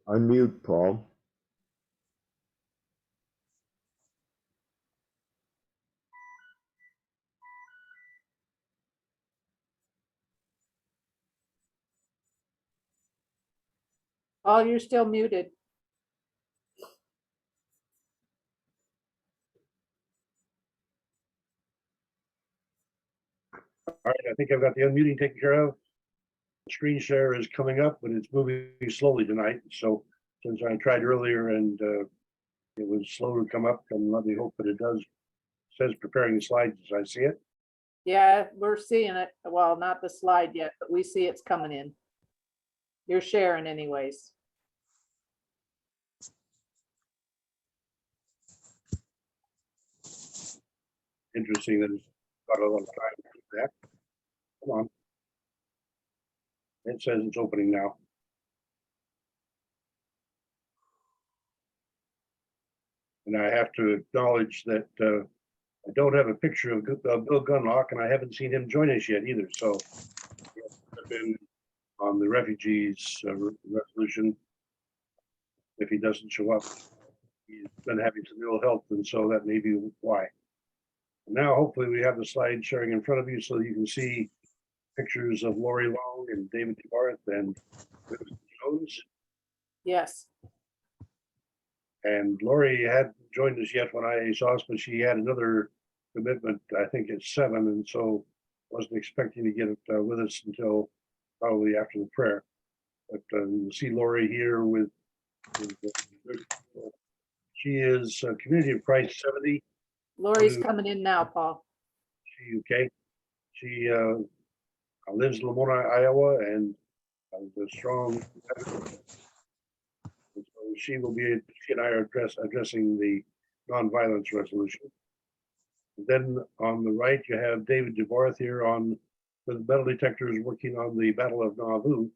Unmute, Paul. Paul, you're still muted. All right, I think I've got the unmuting taken care of. The screen share is coming up, but it's moving slowly tonight. So since I tried earlier and it was slow to come up, and let me hope that it does. It says preparing the slides as I see it. Yeah, we're seeing it. Well, not the slide yet, but we see it's coming in. You're sharing anyways. Interesting that it's got a lot of time to do that. Come on. It says it's opening now. And I have to acknowledge that I don't have a picture of Bill Gunlock, and I haven't seen him join us yet either. So I've been on the refugees resolution. If he doesn't show up, he's been having some ill health, and so that may be why. Now, hopefully, we have the slide sharing in front of you so you can see pictures of Lorrie Long and David DeBarthe and Jones. Yes. And Lorrie hadn't joined us yet when I saw us, but she had another commitment, I think it's 7, and so wasn't expecting to get it with us until probably after the prayer. But you'll see Lorrie here with she is Community of Christ 70. Lori's coming in now, Paul. Okay. She lives in Lamona, Iowa, and is a strong. And so she and I are addressing the nonviolence resolution. And then on the right, you have David DeBarthe here with metal detectors working on the Battle of Nauvoo.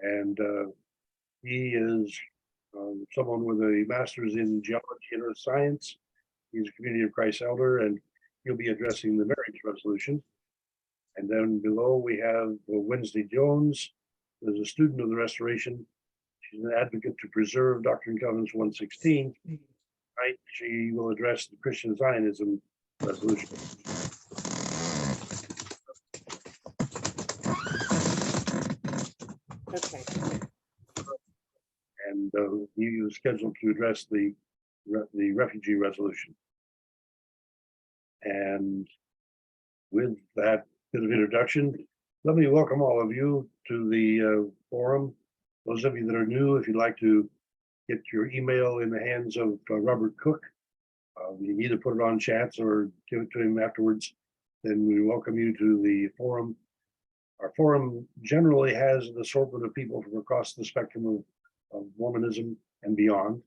And he is someone with a master's in geology and earth science. He's a Community of Christ elder, and he'll be addressing the marriage resolution. And then below we have Wednesday Jones, who's a student of the Restoration. She's an advocate to preserve Doctrine and Covenants 116. Tonight, she will address the Christian Zionism resolution. Okay. And he is scheduled to address the refugee resolution. And with that bit of introduction, let me welcome all of you to the forum. Those of you that are new, if you'd like to get your email in the hands of Robert Cook, you can either put it on chats or give it to him afterwards. Then we welcome you to the forum. Our forum generally has an assortment of people from across the spectrum of Mormonism and beyond.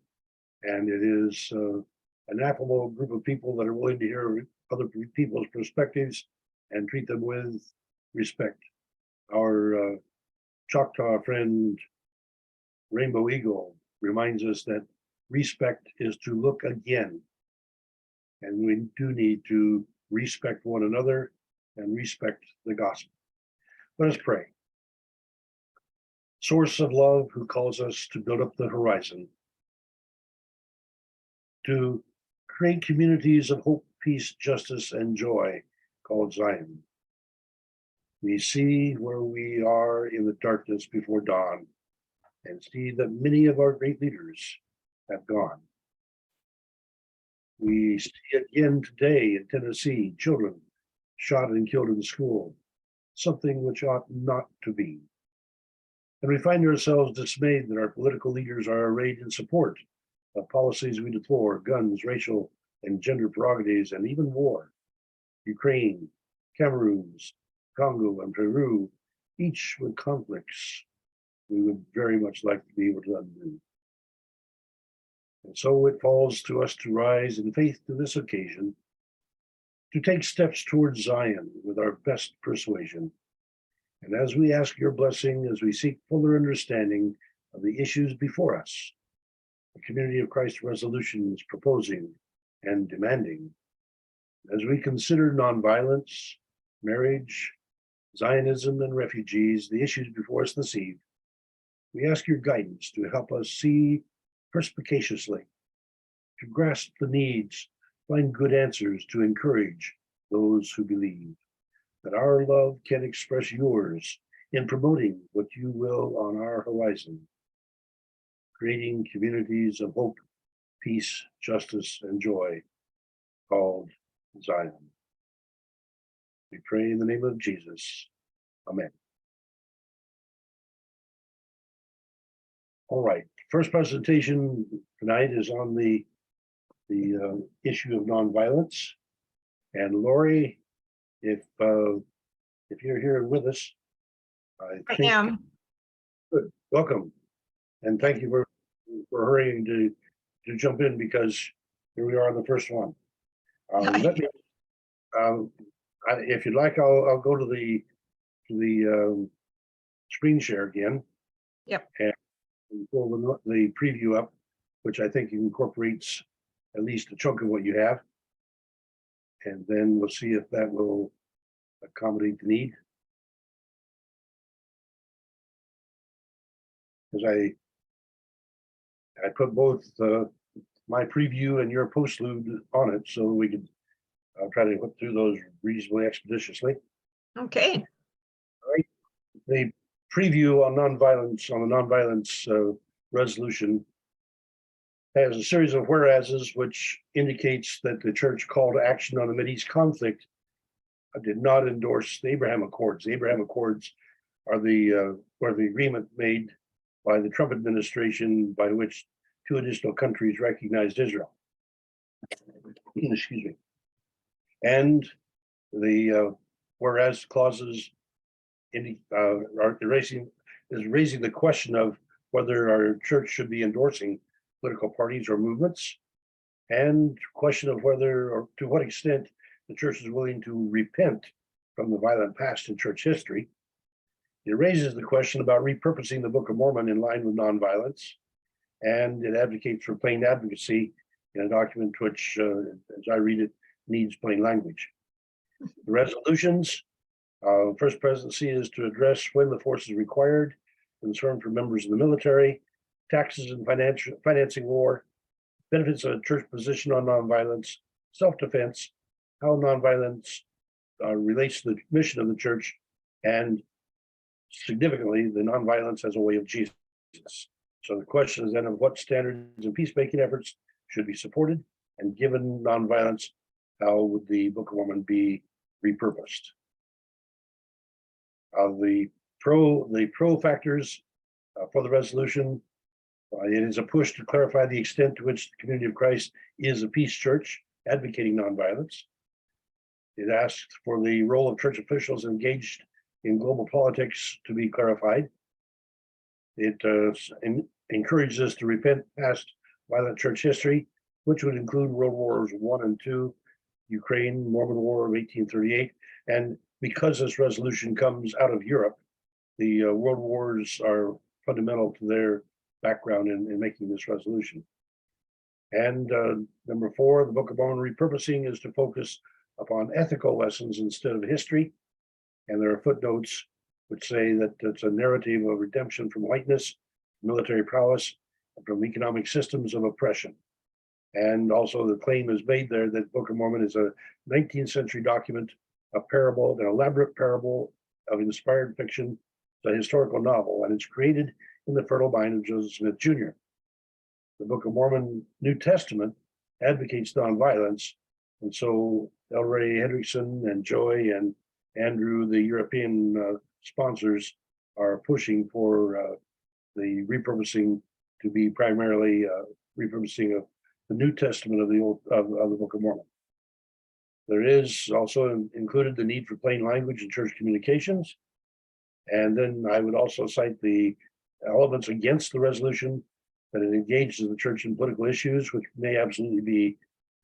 And it is an affable group of people that are willing to hear other people's perspectives and treat them with respect. Our Choctaw friend, Rainbow Eagle, reminds us that respect is to look again. And we do need to respect one another and respect the gospel. Let us pray. Source of love, who calls us to build up the horizon, to create communities of hope, peace, justice, and joy called Zion. We see where we are in the darkness before dawn and see that many of our great leaders have gone. We see again today in Tennessee, children shot and killed in school, something which ought not to be. And we find ourselves dismayed that our political leaders are arrayed in support of policies we deplore: guns, racial and gender prerogatives, and even war. Ukraine, Cameroon, Congo, and Peru, each with conflicts we would very much like to be able to undo. And so it falls to us to rise in faith to this occasion, to take steps towards Zion with our best persuasion. And as we ask your blessing, as we seek fuller understanding of the issues before us, the Community of Christ resolutions proposing and demanding, as we consider nonviolence, marriage, Zionism, and refugees, the issues before us this eve, We ask your guidance to help us see perspicaciously, to grasp the needs, find good answers to encourage those who believe, that our love can express yours in promoting what you will on our horizon, creating communities of hope, peace, justice, and joy called Zion. We pray in the name of Jesus. Amen. All right, first presentation tonight is on the issue of nonviolence. And Lorrie, if you're here with us, I think. am. Good. Welcome, and thank you for hurrying to jump in, because here we are on the first one. Let me, if you'd like, I'll go to the screen share again. Yep. And pull the preview up, which I think incorporates at least a chunk of what you have. And then we'll see if that will accommodate the need. Because I put both my preview and your postlude on it, so we could try to whip through those reasonably expeditiously. Okay. All right. The preview on nonviolence, on the nonviolence resolution, has a series of whereases, which indicates that the church call to action on the Mideast conflict did not endorse the Abraham Accords. The Abraham Accords are the agreement made by the Trump administration by which 2 additional countries recognized Israel. Excuse me. And the whereas clauses are raising the question of whether our church should be endorsing political parties or movements, and question of whether or to what extent the church is willing to repent from the violent past in church history. It raises the question about repurposing the Book of Mormon in line with nonviolence, and it advocates for plain advocacy in a document which, as I read it, needs plain language. The resolutions, First Presidency is to address when the force is required, concern for members of the military, taxes and financing war, benefits of a church position on nonviolence, self-defense, how nonviolence relates to the mission of the church, and significantly, the nonviolence as a way of Jesus. So the question is then of what standards and peacemaking efforts should be supported, and given nonviolence, how would the Book of Mormon be repurposed? The pro factors for the resolution, it is a push to clarify the extent to which the Community of Christ is a peace church advocating nonviolence. It asks for the role of church officials engaged in global politics to be clarified. It encourages us to repent past violent church history, which would include World Wars I and II, Ukraine, Mormon War of 1838. And because this resolution comes out of Europe, the world wars are fundamental to their background in making this resolution. And number 4, the Book of Mormon repurposing is to focus upon ethical lessons instead of history. And there are footnotes which say that it's a narrative of redemption from whiteness, military prowess, and from economic systems of oppression. And also the claim is made there that Book of Mormon is a 19th century document, a parable, an elaborate parable of inspired fiction, a historical novel, and it's created in the fertile mind of Joseph Smith Jr. The Book of Mormon New Testament advocates nonviolence, and so L. Ray Hendrickson and Joy and Andrew, the European sponsors, are pushing for the repurposing to be primarily repurposing of the New Testament of the Book of Mormon. There is also included the need for plain language in church communications. And then I would also cite the elements against the resolution, that it engages the church in political issues, which may absolutely be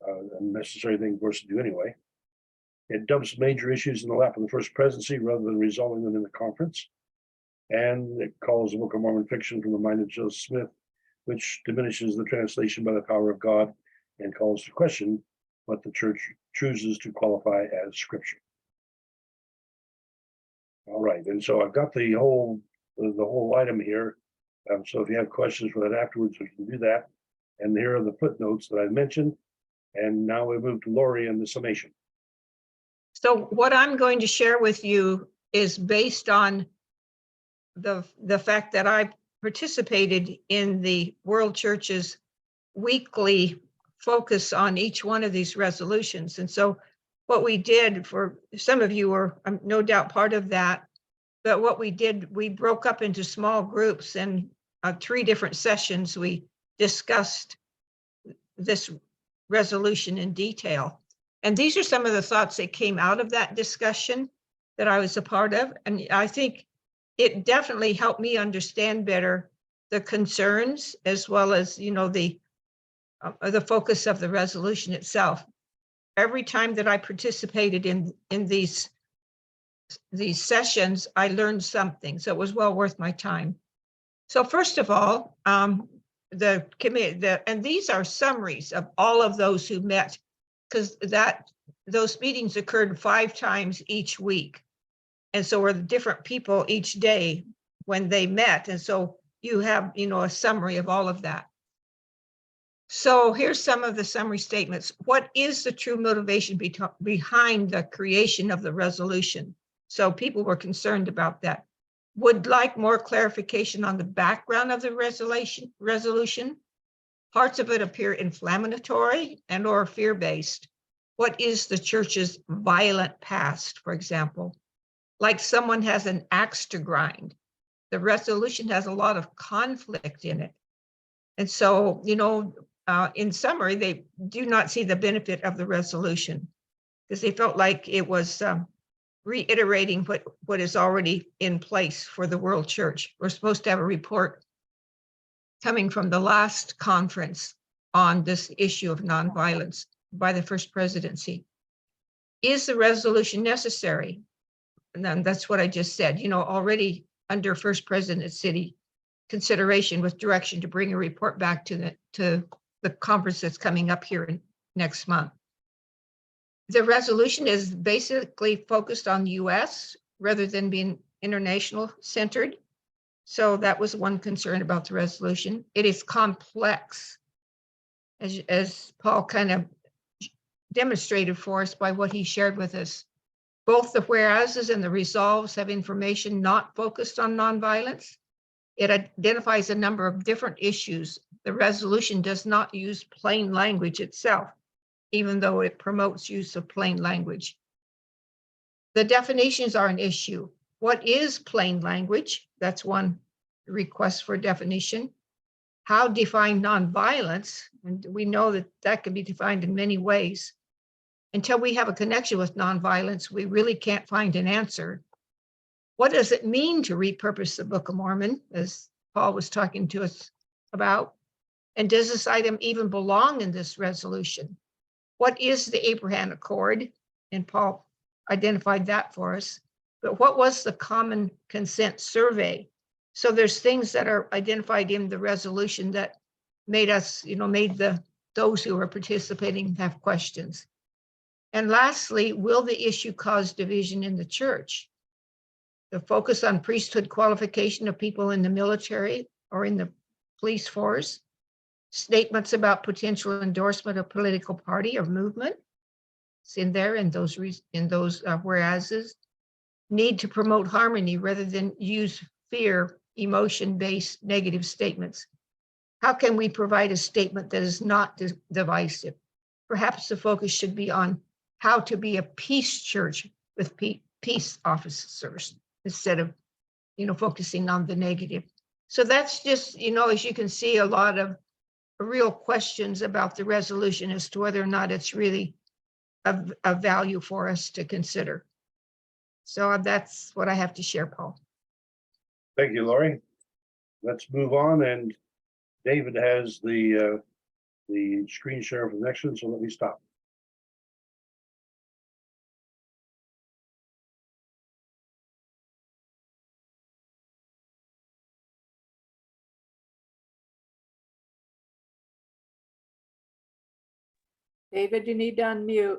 a necessary thing for us to do anyway. It dumps major issues in the lap of the First Presidency rather than resolving them in the conference. And it calls the Book of Mormon fiction from the mind of Joseph Smith, which diminishes the translation by the power of God and calls to question what the church chooses to qualify as scripture. All right, and so I've got the whole item here, So if you have questions for that afterwards, we can do that. And here are the footnotes that I mentioned. And now we move to Lorrie and the summation. So what I'm going to share with you is based on the fact that I participated in the World Church's weekly focus on each one of these resolutions. And so what we did, for some of you were no doubt part of that, but what we did, we broke up into small groups, and 3 different sessions we discussed this resolution in detail. And these are some of the thoughts that came out of that discussion that I was a part of. And I think it definitely helped me understand better the concerns, as well as, you know, the focus of the resolution itself. Every time that I participated in these sessions, I learned something, so it was well worth my time. So first of all, the committee, and these are summaries of all of those who met, because those meetings occurred 5 times each week. And so were different people each day when they met. And so you have, you know, a summary of all of that. So here's some of the summary statements. What is the true motivation behind the creation of the resolution? So people were concerned about that. Would like more clarification on the background of the resolution. Parts of it appear inflammatory and or fear-based. What is the church's violent past, for example? Like someone has an axe to grind. The resolution has a lot of conflict in it. And so, you know, in summary, they do not see the benefit of the resolution because they felt like it was reiterating what is already in place for the world church. We're supposed to have a report coming from the last conference on this issue of nonviolence by the first presidency. Is the resolution necessary? And then that's what I just said, you know, already under first presidency consideration with direction to bring a report back to the conference that's coming up here next month. The resolution is basically focused on the US rather than being international centered. So that was one concern about the resolution. It is complex, as Paul kind of demonstrated for us by what he shared with us. Both the whereases and the resolves have information not focused on nonviolence. It identifies a number of different issues. The resolution does not use plain language itself, even though it promotes use of plain language. The definitions are an issue. What is plain language? That's one request for definition. How define nonviolence? And we know that that can be defined in many ways. Until we have a connection with nonviolence, we really can't find an answer. What does it mean to repurpose the Book of Mormon, as Paul was talking to us about? And does this item even belong in this resolution? What is the Abraham Accord? And Paul identified that for us. But what was the Common Consent Survey? So there's things that are identified in the resolution that made us, you know, those who are participating have questions. And lastly, will the issue cause division in the church? The focus on priesthood qualification of people in the military or in the police force, statements about potential endorsement of political party or movement, it's in there in those whereases, need to promote harmony rather than use fear, emotion-based negative statements. How can we provide a statement that is not divisive? Perhaps the focus should be on how to be a peace church with peace officers instead of, you know, focusing on the negative. So that's just, you know, as you can see, a lot of real questions about the resolution as to whether or not it's really of value for us to consider. So that's what I have to share, Paul. Thank you, Lorrie. Let's move on, and David has the screen share for the next one, so let me stop. David, you need to unmute.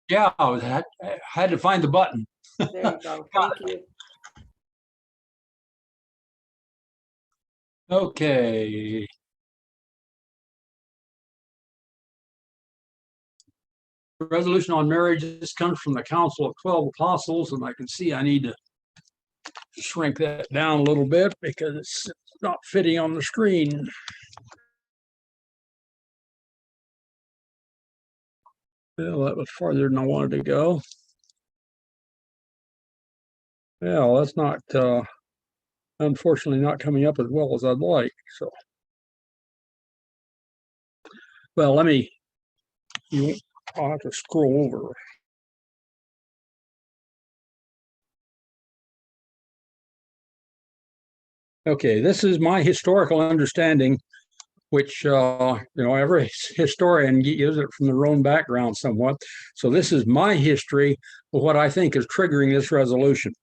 Yeah, I had to find the button. There you go. Thank you. Okay. Resolution on marriage. This comes from the Council of 12 Apostles, and I can see I need to shrink that down a little bit because it's not fitting on the screen. Well, that was farther than I wanted to go. Well, that's not, unfortunately, not coming up as well as I'd like. So, well, I'll have to scroll over. Okay, this is my historical understanding, which, every historian gives it from their own background somewhat. So this is my history of what I think is triggering this resolution.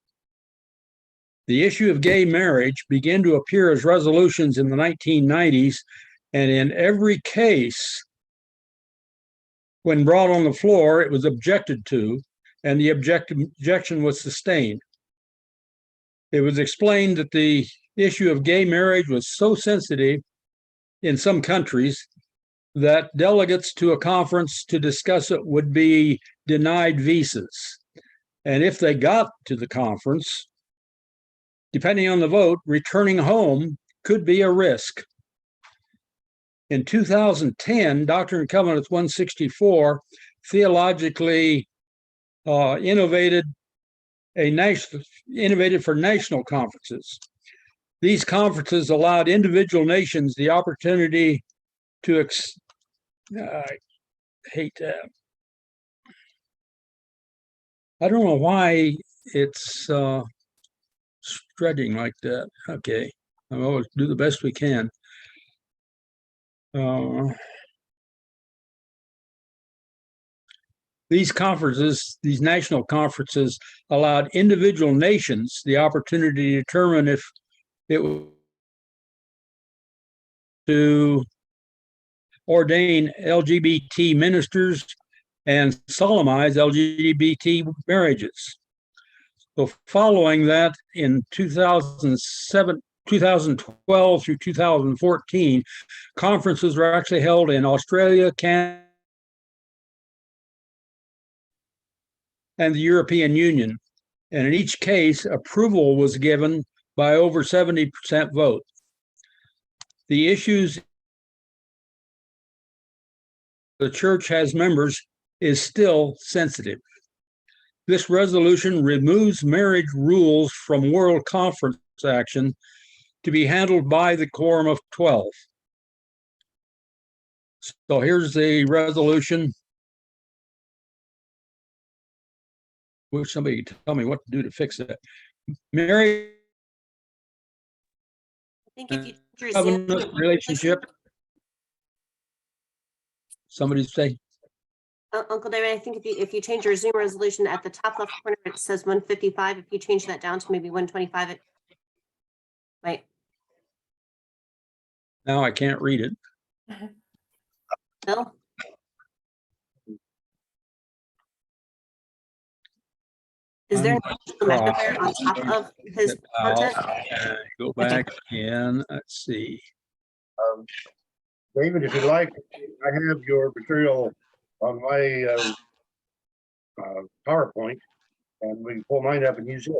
The issue of gay marriage began to appear as resolutions in the 1990s, and in every case, when brought on the floor, it was objected to, and the objection was sustained. It was explained that the issue of gay marriage was so sensitive in some countries that delegates to a conference to discuss it would be denied visas. And if they got to the conference, depending on the vote, returning home could be a risk. In 2010, Doctrine and Covenants 164 theologically innovated for national conferences. These conferences allowed individual nations the opportunity to I hate that. I don't know why it's stretching like that. Okay, I'll always do the best we can. These national conferences allowed individual nations the opportunity to determine if it was to ordain LGBT ministers and solemnize LGBT marriages. So following that, in 2012 through 2014, conferences were actually held in Australia, Canada, and the European Union. And in each case, approval was given by over 70% vote. The issues the church has members is still sensitive. This resolution removes marriage rules from World Conference action to be handled by the Quorum of 12. So here's the resolution. Wish somebody could tell me what to do to fix that. Marriage I think if you change your covenant Zoom relationship. Somebody say. Uncle David, I think if you change your Zoom resolution at the top left corner, it says 155. If you change that down to maybe 125, it might. Now I can't read it. No? Is there a magnifier on top of his content? Go back and let's see. David, if you like, I have your material on my PowerPoint, and we can pull mine up and use it.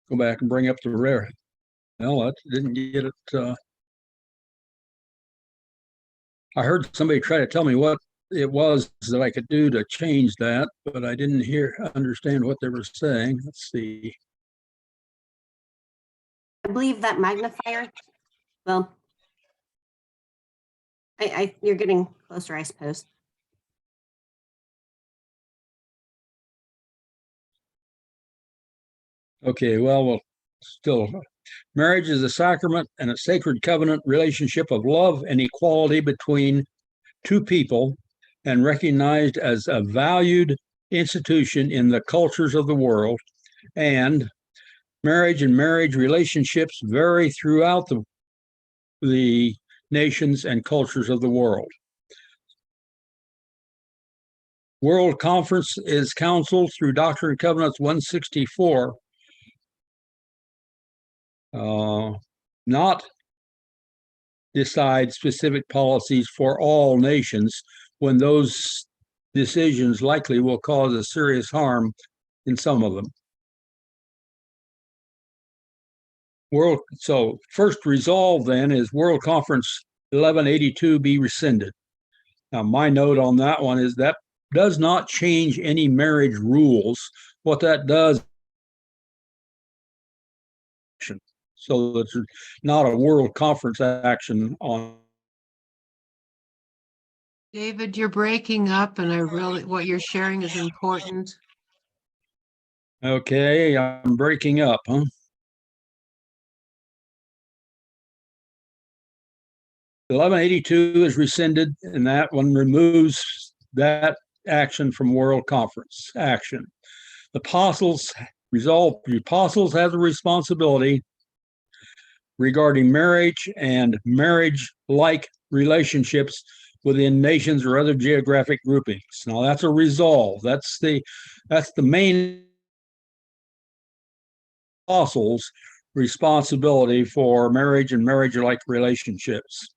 Go back and bring up the rare. No, that didn't get it. I heard somebody try to tell me what it was that I could do to change that, but I didn't understand what they were saying. Let's see. I believe that magnifier. Well, you're getting closer, I suppose. Okay, well, still, marriage is a sacrament and a sacred covenant relationship of love and equality between two people, and recognized as a valued institution in the cultures of the world. And marriage and marriage relationships vary throughout the nations, and cultures of the world. World Conference is counseled through Doctrine and Covenants 164, not decide specific policies for all nations when those decisions likely will cause a serious harm in some of them. So first resolve then is World Conference 1182 be rescinded. Now my note on that one is that does not change any marriage rules. What that does, so it's not a World Conference action on. David, you're breaking up and what you're sharing is important. Okay, I'm breaking up, huh? (1182) is rescinded, and that one removes that action from World Conference action. The apostles have the responsibility regarding marriage and marriage-like relationships within nations or other geographic groupings. Now that's a resolve. That's the main apostles' responsibility for marriage and marriage-like relationships.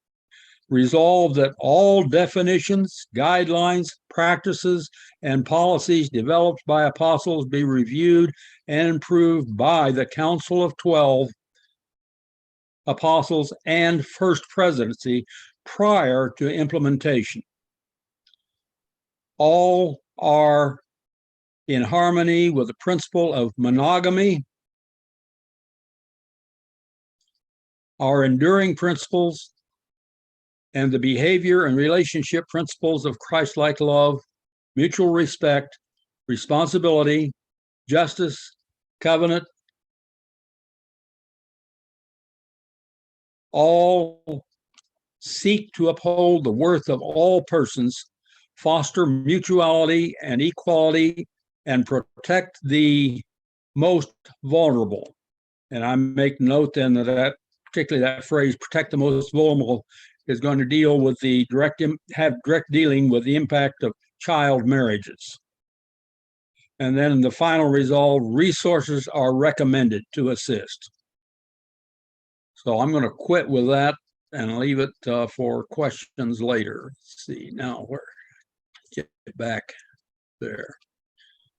Resolve that all definitions, guidelines, practices, and policies developed by apostles be reviewed and improved by the Council of 12 apostles and First Presidency prior to implementation. All are in harmony with the principle of monogamy, our enduring principles, and the behavior and relationship principles of Christ-like love, mutual respect, responsibility, justice, covenant. All seek to uphold the worth of all persons, foster mutuality and equality, and protect the most vulnerable. And I make note then that particularly that phrase, protect the most vulnerable, is going to deal with the have direct dealing with the impact of child marriages. And then the final resolve, resources are recommended to assist. So I'm going to quit with that and leave it for questions later. Let's see now where, get it back there.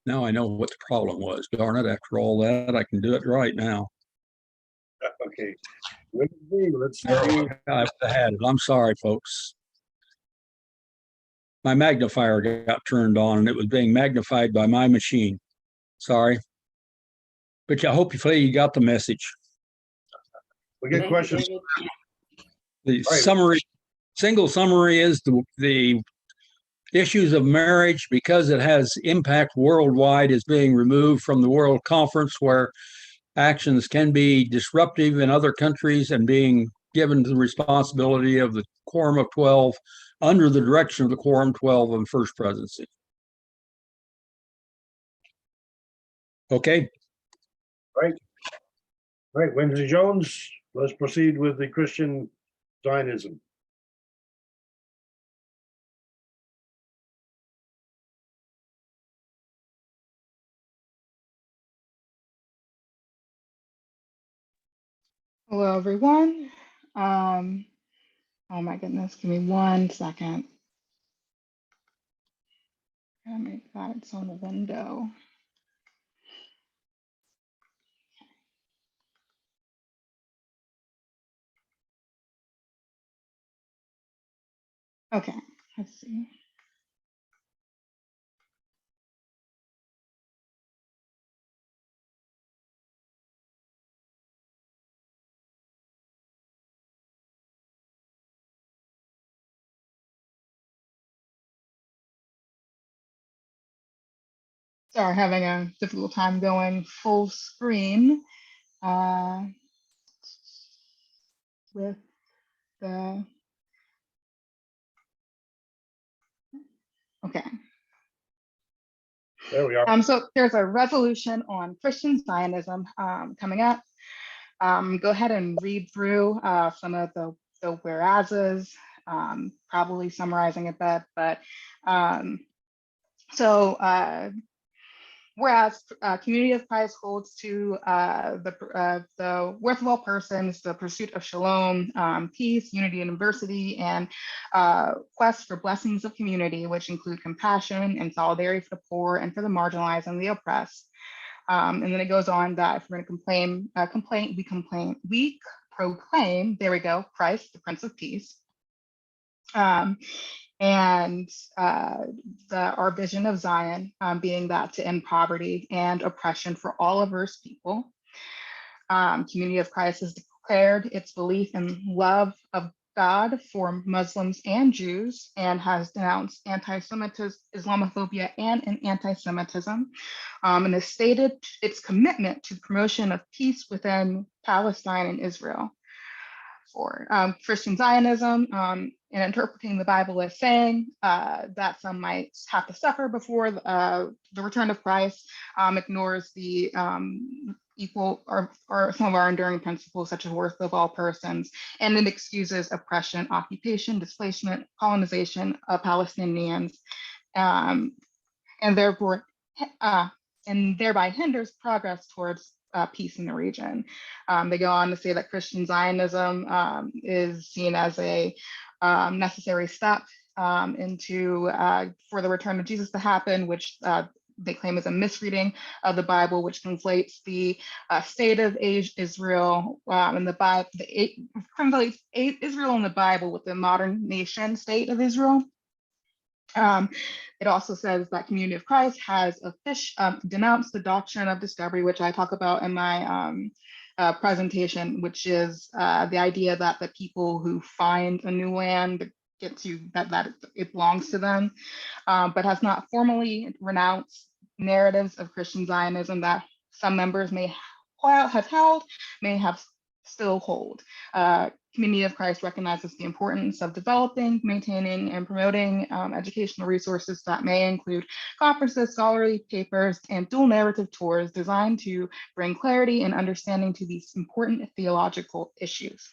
Now I know what the problem was. Darn it, after all that, I can do it right now. Okay. Let's see. I had it. I'm sorry, folks. My magnifier got turned on and it was being magnified by my machine. Sorry. But I hope you got the message. We get Thank you, questions. David. The Right. summary, single summary is the issues of marriage, because it has impact worldwide, is being removed from the World Conference, where actions can be disruptive in other countries and being given the responsibility of the Quorum of 12 under the direction of the Quorum 12 and First Presidency. Okay. Right, Wednesday Jones, let's proceed with the Christian Zionism. Hello, everyone. Oh my goodness, give me 1 second. Gotta make that its own window. Okay, let's see. Sorry, having a difficult time going full screen with the, okay. There we are. So there's a resolution on Christian Zionism coming up. Go ahead and read through some of the the whereases, probably summarizing a bit, but whereas Community of Christ holds to the worth of all persons, the pursuit of shalom, peace, unity, and diversity, and quest for blessings of community, which include compassion and solidarity for the poor and for the marginalized and the oppressed. And then it goes on that if we're going to we proclaim, there we go, Christ, the Prince of Peace. Our vision of Zion being that to end poverty and oppression for all averse people. Community of Christ has declared its belief in love of God for Muslims and Jews, and has denounced anti-Semitism, Islamophobia, and anti-Semitism, and has stated its commitment to the promotion of peace within Palestine and Israel. For Christian Zionism, in interpreting the Bible as saying that some might have to suffer before the return of Christ, ignores the equal or some of our enduring principles such as worth of all persons, and it excuses oppression, occupation, displacement, colonization of Palestinians, and therefore and thereby hinders progress towards peace in the region. They go on to say that Christian Zionism is seen as a necessary step into for the return of Jesus to happen, which they claim is a misreading of the Bible, which conflates the state of Israel in the Bible, Israel in the Bible with the modern nation state of Israel. It also says that Community of Christ has denounced the doctrine of discovery, which I talk about in my presentation, which is the idea that the people who find a new land get to that it belongs to them, but has not formally renounced narratives of Christian Zionism that some members may have held, may have still hold. Community of Christ recognizes the importance of developing, maintaining, and promoting educational resources that may include conferences, scholarly papers, and dual narrative tours designed to bring clarity and understanding to these important theological issues.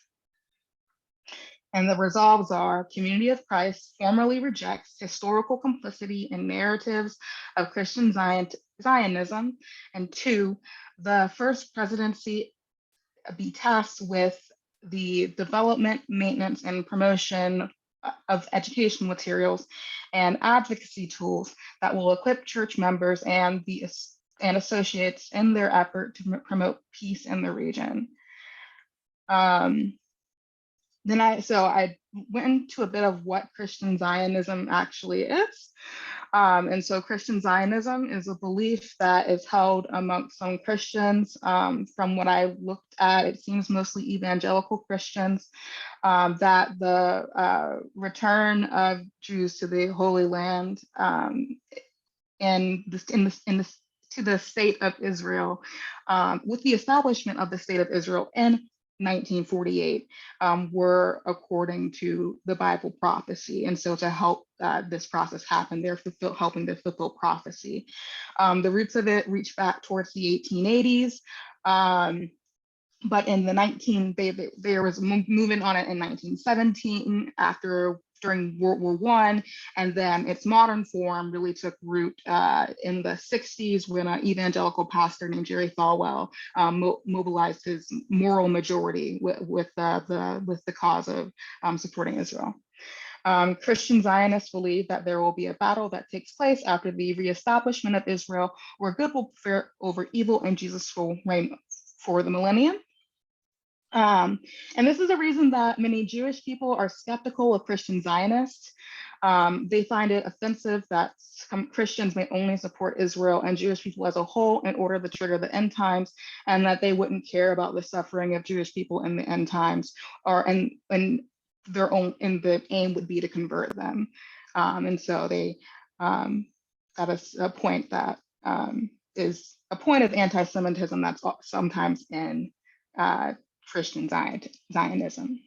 And the resolves are: Community of Christ formally rejects historical complicity in narratives of Christian Zionism, and 2, the First Presidency be tasked with the development, maintenance, and promotion of educational materials and advocacy tools that will equip church members and associates in their effort to promote peace in the region. I went into a bit of what Christian Zionism actually is. And so Christian Zionism is a belief that is held amongst some Christians. From what I looked at, it seems mostly evangelical Christians, that the return of Jews to the Holy Land to the state of Israel, with the establishment of the state of Israel in 1948, were according to the Bible prophecy. And so to help this process happen, they're helping to fulfill prophecy. The roots of it reach back towards the 1880s. But in the there was movement on it in 1917 during World War I, and then its modern form really took root in the 60s when an evangelical pastor named Jerry Falwell mobilized his moral majority with the cause of supporting Israel. Christian Zionists believe that there will be a battle that takes place after the reestablishment of Israel, where good will prevail over evil and Jesus will reign for the millennium. And this is a reason that many Jewish people are skeptical of Christian Zionists. They find it offensive that Christians may only support Israel and Jewish people as a whole in order to trigger the end times, and that they wouldn't care about the suffering of Jewish people in the end times, and the aim would be to convert them. And so they that is a point that is a point of anti-Semitism that's sometimes in Christian Zionism.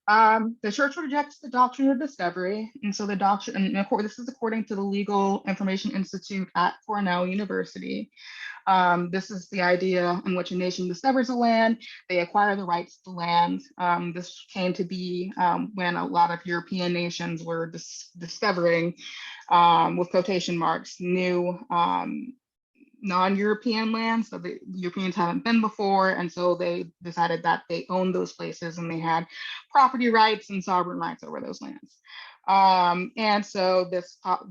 The church rejects the doctrine of discovery, and so the doctrine, and this is according to the Legal Information Institute at Cornell University. This is the idea in which a nation discovers a land, they acquire the rights to land. This came to be when a lot of European nations were discovering, with quotation marks, new non-European lands that the Europeans haven't been before. And so they decided that they owned those places and they had property rights and sovereign rights over those lands. And so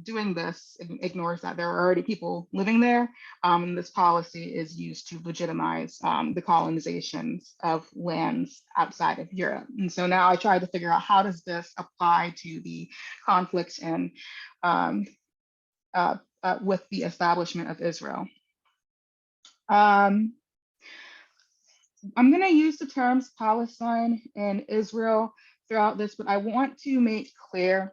doing this ignores that there are already people living there. And this policy is used to legitimize the colonizations of lands outside of Europe. And so now I tried to figure out, how does this apply to the conflicts and with the establishment of Israel? I'm going to use the terms Palestine and Israel throughout this, but I want to make clear.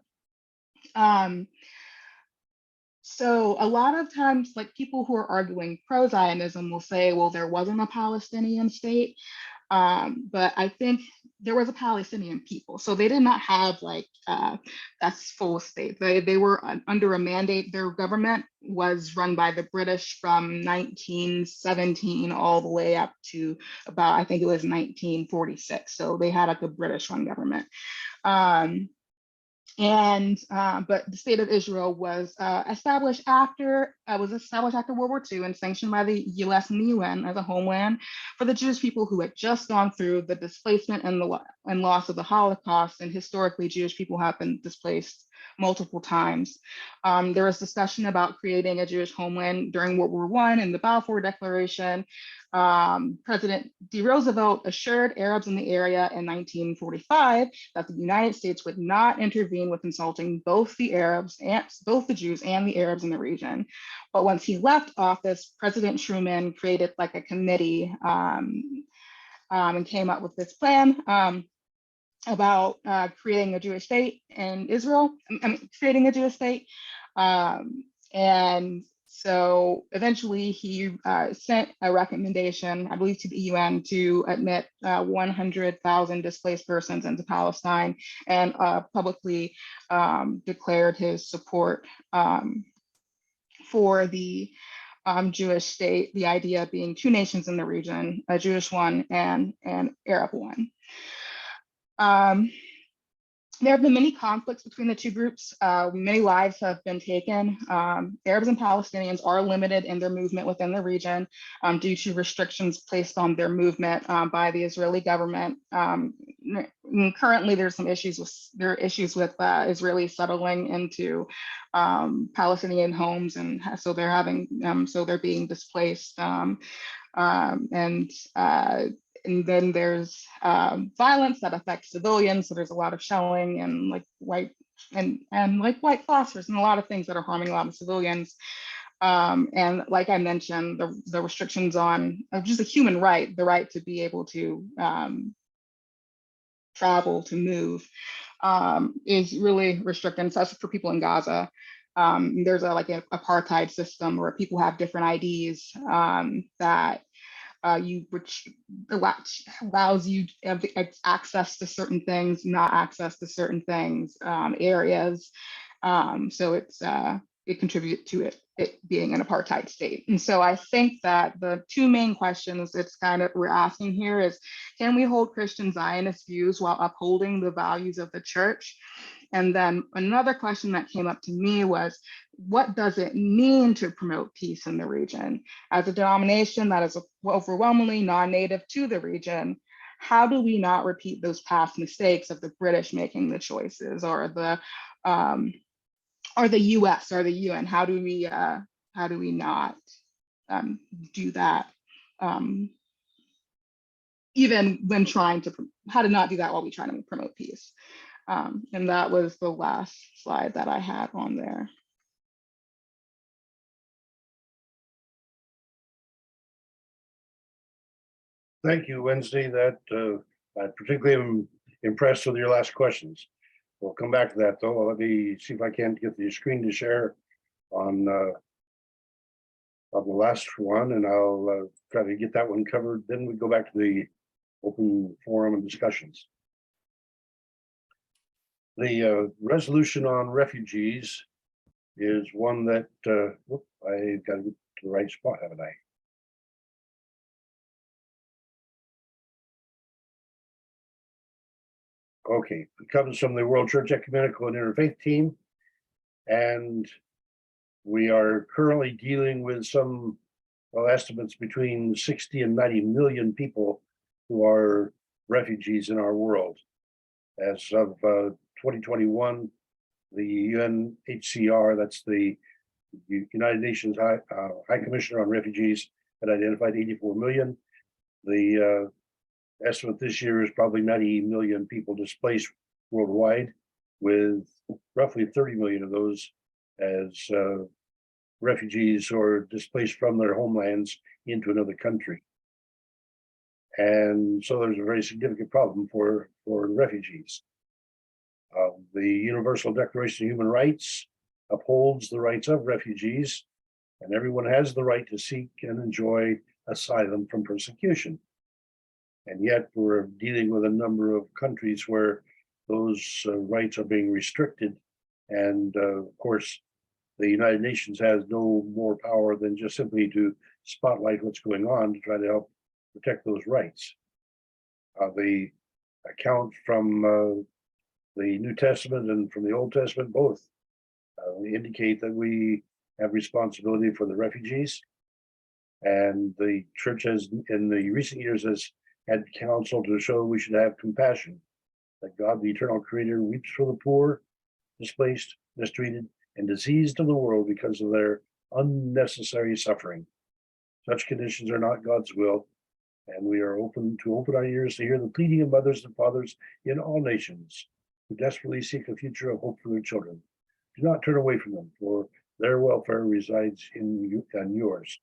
So a lot of times, like, people who are arguing pro-Zionism will say, well, there wasn't a Palestinian state. But I think there was a Palestinian people. So they did not have like that's full state. They were under a mandate. Their government was run by the British from 1917 all the way up to about, I think it was 1946. So they had like a British run government. But the state of Israel was established after World War II and sanctioned by the US and the UN as a homeland for the Jewish people who had just gone through the displacement and loss of the Holocaust. And historically, Jewish people have been displaced multiple times. There was discussion about creating a Jewish homeland during World War I and the Balfour Declaration. President Roosevelt assured Arabs in the area in 1945 that the United States would not intervene with insulting both the Jews and the Arabs in the region. But once he left office, President Truman created like a committee and came up with this plan about creating a Jewish state in Israel, creating a Jewish state. And so eventually he sent a recommendation, I believe, to the UN to admit 100,000 displaced persons into Palestine, and publicly declared his support for the Jewish state, the idea being two nations in the region, a Jewish one and an Arab one. There have been many conflicts between the two groups. Many lives have been taken. Arabs and Palestinians are limited in their movement within the region due to restrictions placed on their movement by the Israeli government. Currently, there's some issues with Israelis settling into Palestinian homes, and so they're being displaced. And then there's violence that affects civilians. So there's a lot of shelling and like white phosphorus and a lot of things that are harming a lot of civilians. And like I mentioned, the restrictions on just a human right, the right to be able to travel, to move, is really restricted, especially for people in Gaza. There's an apartheid system where people have different IDs that which allows you access to certain things, not access to certain things, areas. So it contributes to it being an apartheid state. And so I think that the two main questions we're asking here is, can we hold Christian Zionist views while upholding the values of the church? And then another question that came up to me was, what does it mean to promote peace in the region? As a denomination that is overwhelmingly non-native to the region, how do we not repeat those past mistakes of the British making the choices, or the US or the UN? How do we not do that? Even when how to not do that while we try to promote peace. And that was the last slide that I had on there. Thank you, Wednesday. That I particularly am impressed with your last questions. We'll come back to that though. Let me see if I can get the screen to share on the last one, and I'll try to get that one covered. Then we go back to the open forum and discussions. The resolution on refugees is one that, I got to get to the right spot, haven't I? Okay, it comes from the World Church Ecumenical and Interfaith Team. And we are currently dealing with some estimates between 60 and 90 million people who are refugees in our world. As of 2021, the UNHCR, that's the United Nations High Commissioner on Refugees, had identified 84 million. The estimate this year is probably 90 million people displaced worldwide, with roughly 30 million of those as refugees or displaced from their homelands into another country. And so there's a very significant problem for refugees. The Universal Declaration of Human Rights upholds the rights of refugees, and everyone has the right to seek and enjoy asylum from persecution. And yet we're dealing with a number of countries where those rights are being restricted. And of course, the United Nations has no more power than just simply to spotlight what's going on to try to help protect those rights. The account from the New Testament and from the Old Testament both indicate that we have responsibility for the refugees. And the church has, in the recent years, has had counsel to show we should have compassion, that God, the eternal creator, weeps for the poor, displaced, mistreated, and diseased of the world because of their unnecessary suffering. Such conditions are not God's will, and we are open our ears to hear the pleading of mothers and fathers in all nations who desperately seek a future of hope for their children. Do not turn away from them, for their welfare resides in you and yours.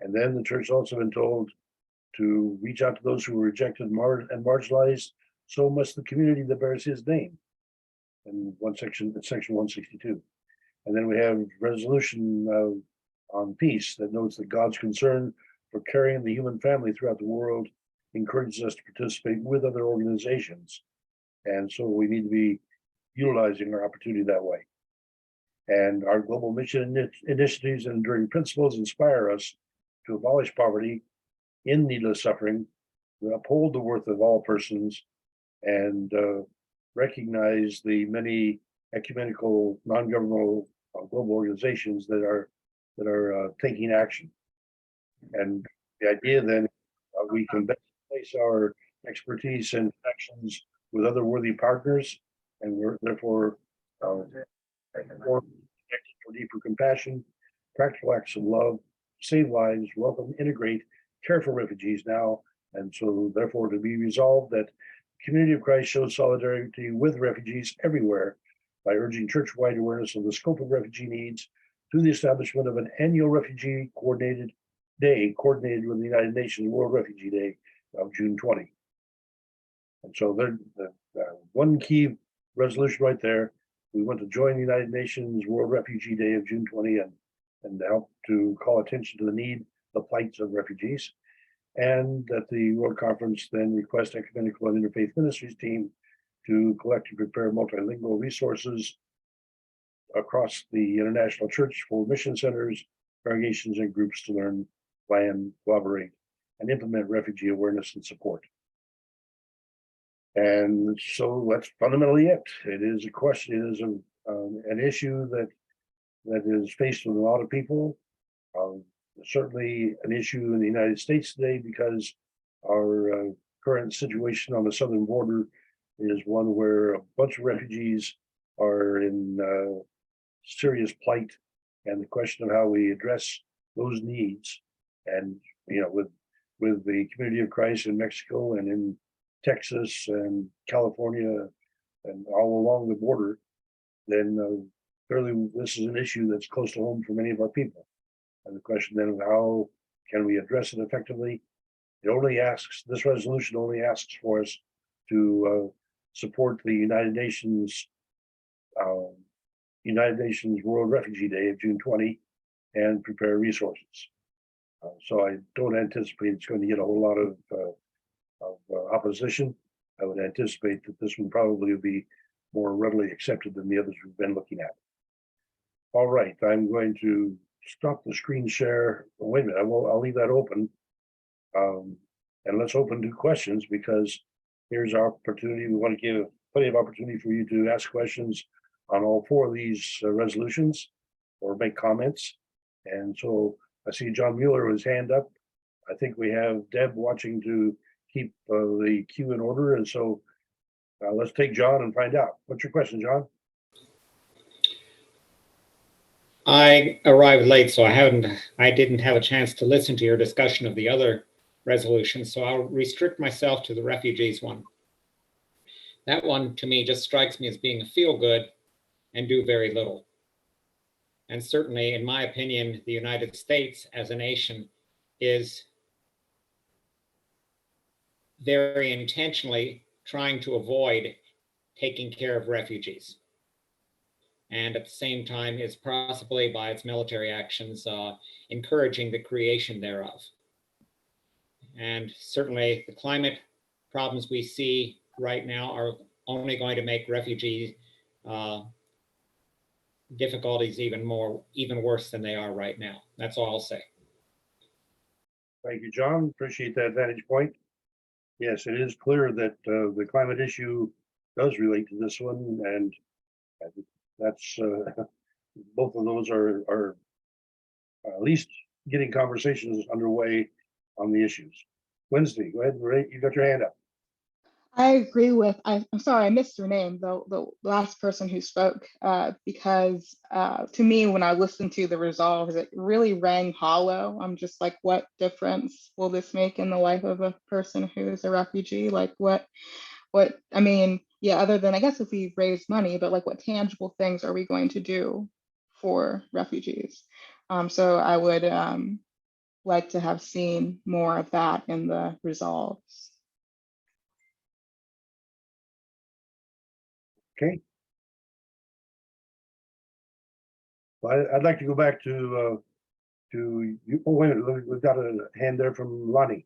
And then the church also been told to reach out to those who were rejected and marginalized. So must the community that bears his name. In section 162. And then we have resolution on peace that notes that God's concern for carrying the human family throughout the world encourages us to participate with other organizations. And so we need to be utilizing our opportunity that way. And our global mission initiatives and enduring principles inspire us to abolish poverty, end needless suffering, uphold the worth of all persons, and recognize the many ecumenical, non-governmental global organizations that are taking action. And the idea then we can best place our expertise and connections with other worthy partners, and we're therefore more connected for deeper compassion, practical acts of love, save lives, welcome, integrate, care for refugees now, and so therefore to be resolved that Community of Christ shows solidarity with refugees everywhere by urging church-wide awareness of the scope of refugee needs through the establishment of an annual refugee coordinated day coordinated with the United Nations World Refugee Day of June 20. And so the one key resolution right there, we want to join the United Nations World Refugee Day of June 20 and help to call attention to the need, the plights of refugees. And that the World Conference then request Ecumenical and Interfaith Ministries team to collect and prepare multilingual resources across the international church for mission centers, congregations, and groups to learn, plan, collaborate, and implement refugee awareness and support. And so that's fundamentally it. It is a question, it is an issue that is faced with a lot of people. Certainly an issue in the United States today because our current situation on the southern border is one where a bunch of refugees are in serious plight, and the question of how we address those needs, and with the Community of Christ in Mexico and in Texas and California and all along the border, then clearly this is an issue that's close to home for many of our people. And the question then of how can we address it effectively? This resolution only asks for us to support the United Nations World Refugee Day of June 20 and prepare resources. So I don't anticipate it's going to get a whole lot of opposition. I would anticipate that this one probably would be more readily accepted than the others we've been looking at. All right, I'm going to stop the screen share. Oh, wait a minute, I'll leave that open. And let's open to questions, because here's our opportunity. We want to give plenty of opportunity for you to ask questions on all four of these resolutions or make comments. And so I see John Mueller with his hand up. I think we have Deb watching to keep the queue in order. And so let's take John and find out. What's your question, John? I arrived late, so I didn't have a chance to listen to your discussion of the other resolutions, so I'll restrict myself to the refugees one. That one, to me, just strikes me as being a feel-good and do very little. And certainly, in my opinion, the United States as a nation is very intentionally trying to avoid taking care of refugees. And at the same time is possibly by its military actions encouraging the creation thereof. And certainly the climate problems we see right now are only going to make refugee difficulties even worse than they are right now. That's all I'll say. Thank you, John. Appreciate that vantage point. Yes, it is clear that the climate issue does relate to this one, and that's both of those are at least getting conversations underway on the issues. Wednesday, go ahead, Ray, you got your hand up. I agree with, I'm sorry, I missed your name, the last person who spoke, because to me, when I listened to the resolves, it really rang hollow. I'm just like, what difference will this make in the life of a person who is a refugee? Like what, I mean, yeah, other than, I guess if we raise money, but like what tangible things are we going to do for refugees? So I would like to have seen more of that in the resolves. Okay. Well, I'd like to go back to you. Oh, wait a minute, we've got a hand there from Lonnie.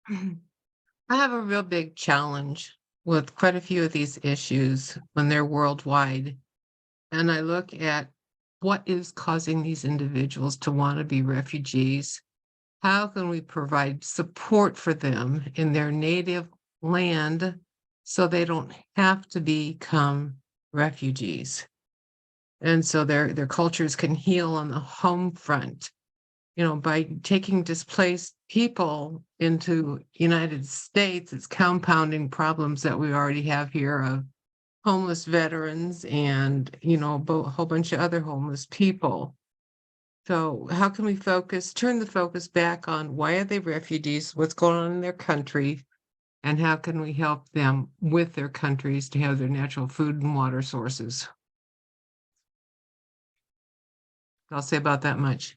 I have a real big challenge with quite a few of these issues when they're worldwide. And I look at what is causing these individuals to want to be refugees. How can we provide support for them in their native land so they don't have to become refugees? And so their cultures can heal on the home front, you know, by taking displaced people into United States. It's compounding problems that we already have here of homeless veterans and, you know, a whole bunch of other homeless people. So how can we turn the focus back on why are they refugees, what's going on in their country, and how can we help them with their countries to have their natural food and water sources? I'll say about that much.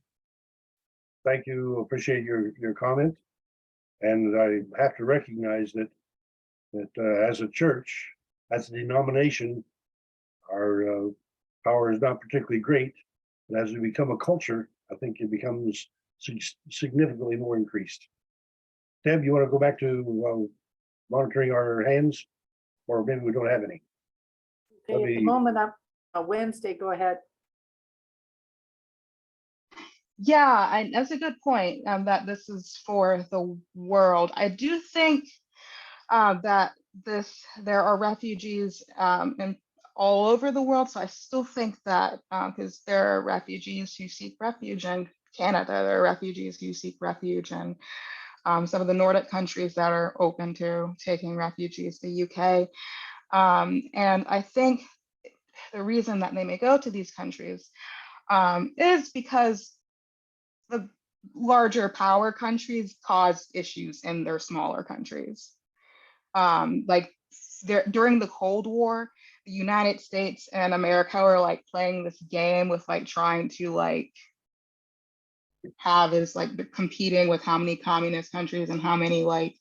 Thank you. Appreciate your comment. And I have to recognize that as a church, as a denomination, our power is not particularly great. But as we become a culture, I think it becomes significantly more increased. Deb, you want to go back to monitoring our hands, or maybe we don't have any? Okay, at the moment, I'm Wednesday, go ahead. Yeah, and that's a good point, that this is for the world. I do think that there are refugees all over the world. So I still think that because there are refugees who seek refuge in Canada, there are refugees who seek refuge in some of the Nordic countries that are open to taking refugees, the UK. And I think the reason that they may go to these countries is because the larger power countries cause issues in their smaller countries. Like during the Cold War, the United States and America were like playing this game with like trying to like have is like competing with how many communist countries and how many like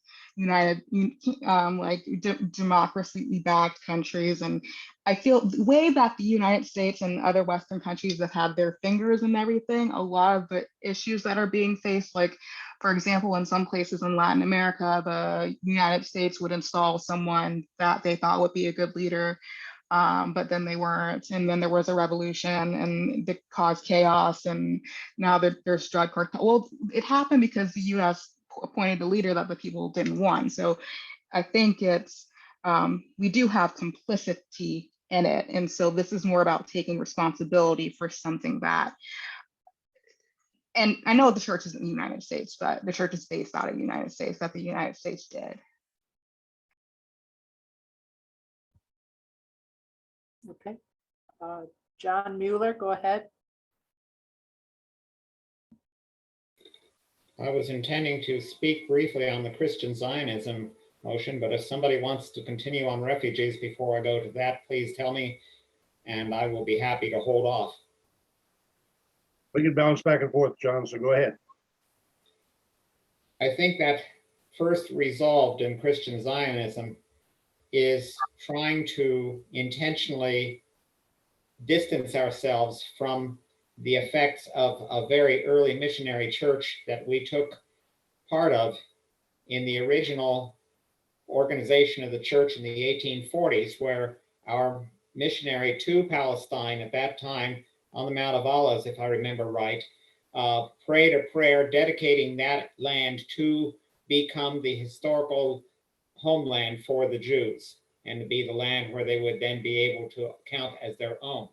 democracy backed countries. And I feel the way that the United States and other Western countries have had their fingers in everything, a lot of the issues that are being faced, like For example, in some places in Latin America, the United States would install someone that they thought would be a good leader, but then they weren't. And then there was a revolution and it caused chaos. And now there's drug cartel. Well, it happened because the US appointed a leader that the people didn't want. So I think it's, we do have complicity in it. And so this is more about taking responsibility for something that, and I know the church is in the United States, but the church is based out of the United States, that the United States did. Okay. John Mueller, go ahead. I was intending to speak briefly on the Christian Zionism motion, but if somebody wants to continue on refugees before I go to that, please tell me, and I will be happy to hold off. We can bounce back and forth, John, so go ahead. I think that first resolved in Christian Zionism is trying to intentionally distance ourselves from the effects of a very early missionary church that we took part of in the original organization of the church in the 1840s, where our missionary to Palestine at that time on the Mount of Olives, if I remember right, prayed a prayer dedicating that land to become the historical homeland for the Jews and to be the land where they would then be able to count as their own.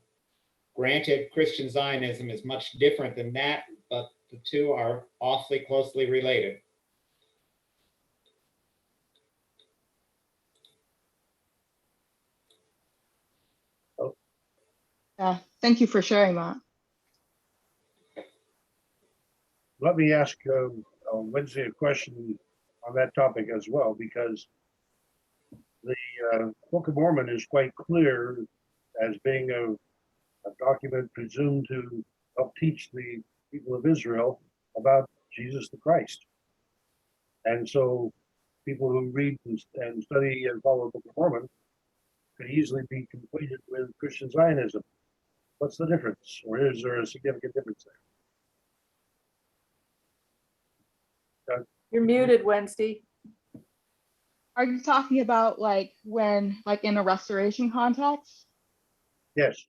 Granted, Christian Zionism is much different than that, but the two are awfully closely related. Yeah, thank you for sharing that. Let me ask Lindsay a question on that topic as well, because the Book of Mormon is quite clear as being a document presumed to help teach the people of Israel about Jesus the Christ. And so people who read and study and follow the Book of Mormon could easily be conflated with Christian Zionism. What's the difference? Or is there a significant difference there? You're muted, Wednesday. Are you talking about like when, like in a restoration context? Yes.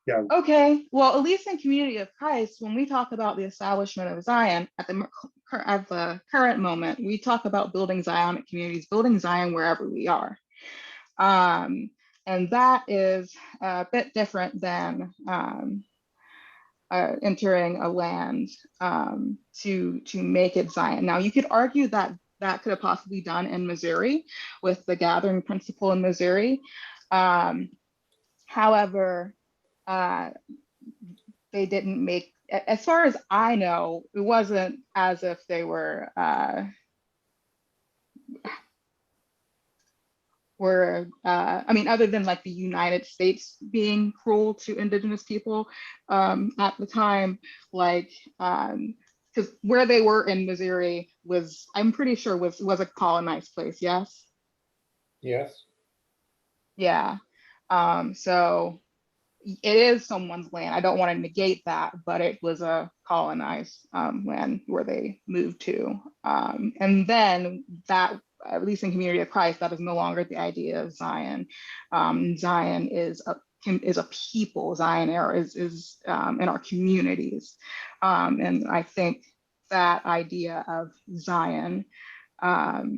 Yeah. Okay, well, at least in Community of Christ, when we talk about the establishment of Zion at the current moment, we talk about building Zionic communities, building Zion wherever we are. And that is a bit different than entering a land to make it Zion. Now, you could argue that that could have possibly done in Missouri with the gathering principle in Missouri. However, they didn't make, as far as I know, it wasn't as if they were I mean, other than like the United States being cruel to indigenous people at the time, like, because where they were in Missouri was, I'm pretty sure was a colonized place, yes? Yes. Yeah, so it is someone's land. I don't want to negate that, but it was a colonized land where they moved to. And then that, at least in Community of Christ, that is no longer the idea of Zion. Zion is a people. Zion is in our communities. And I think that idea of Zion, our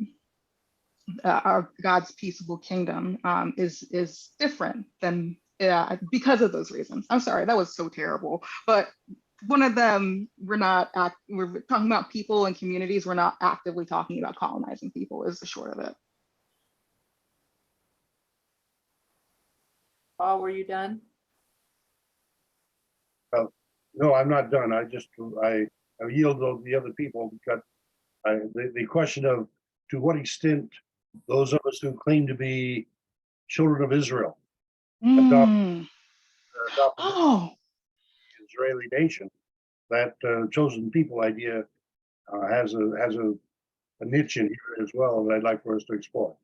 God's peaceable kingdom, is different than, because of those reasons. I'm sorry, that was so terrible. But one of them, we're talking about people and communities. We're not actively talking about colonizing people, is the short of it. Paul, were you done? No, I'm not done. I yield to the other people because the question of to what extent those of us who claim to be children of Israel adopted Oh, the Israeli nation, that chosen people idea has a niche in here as well that I'd like for us to explore.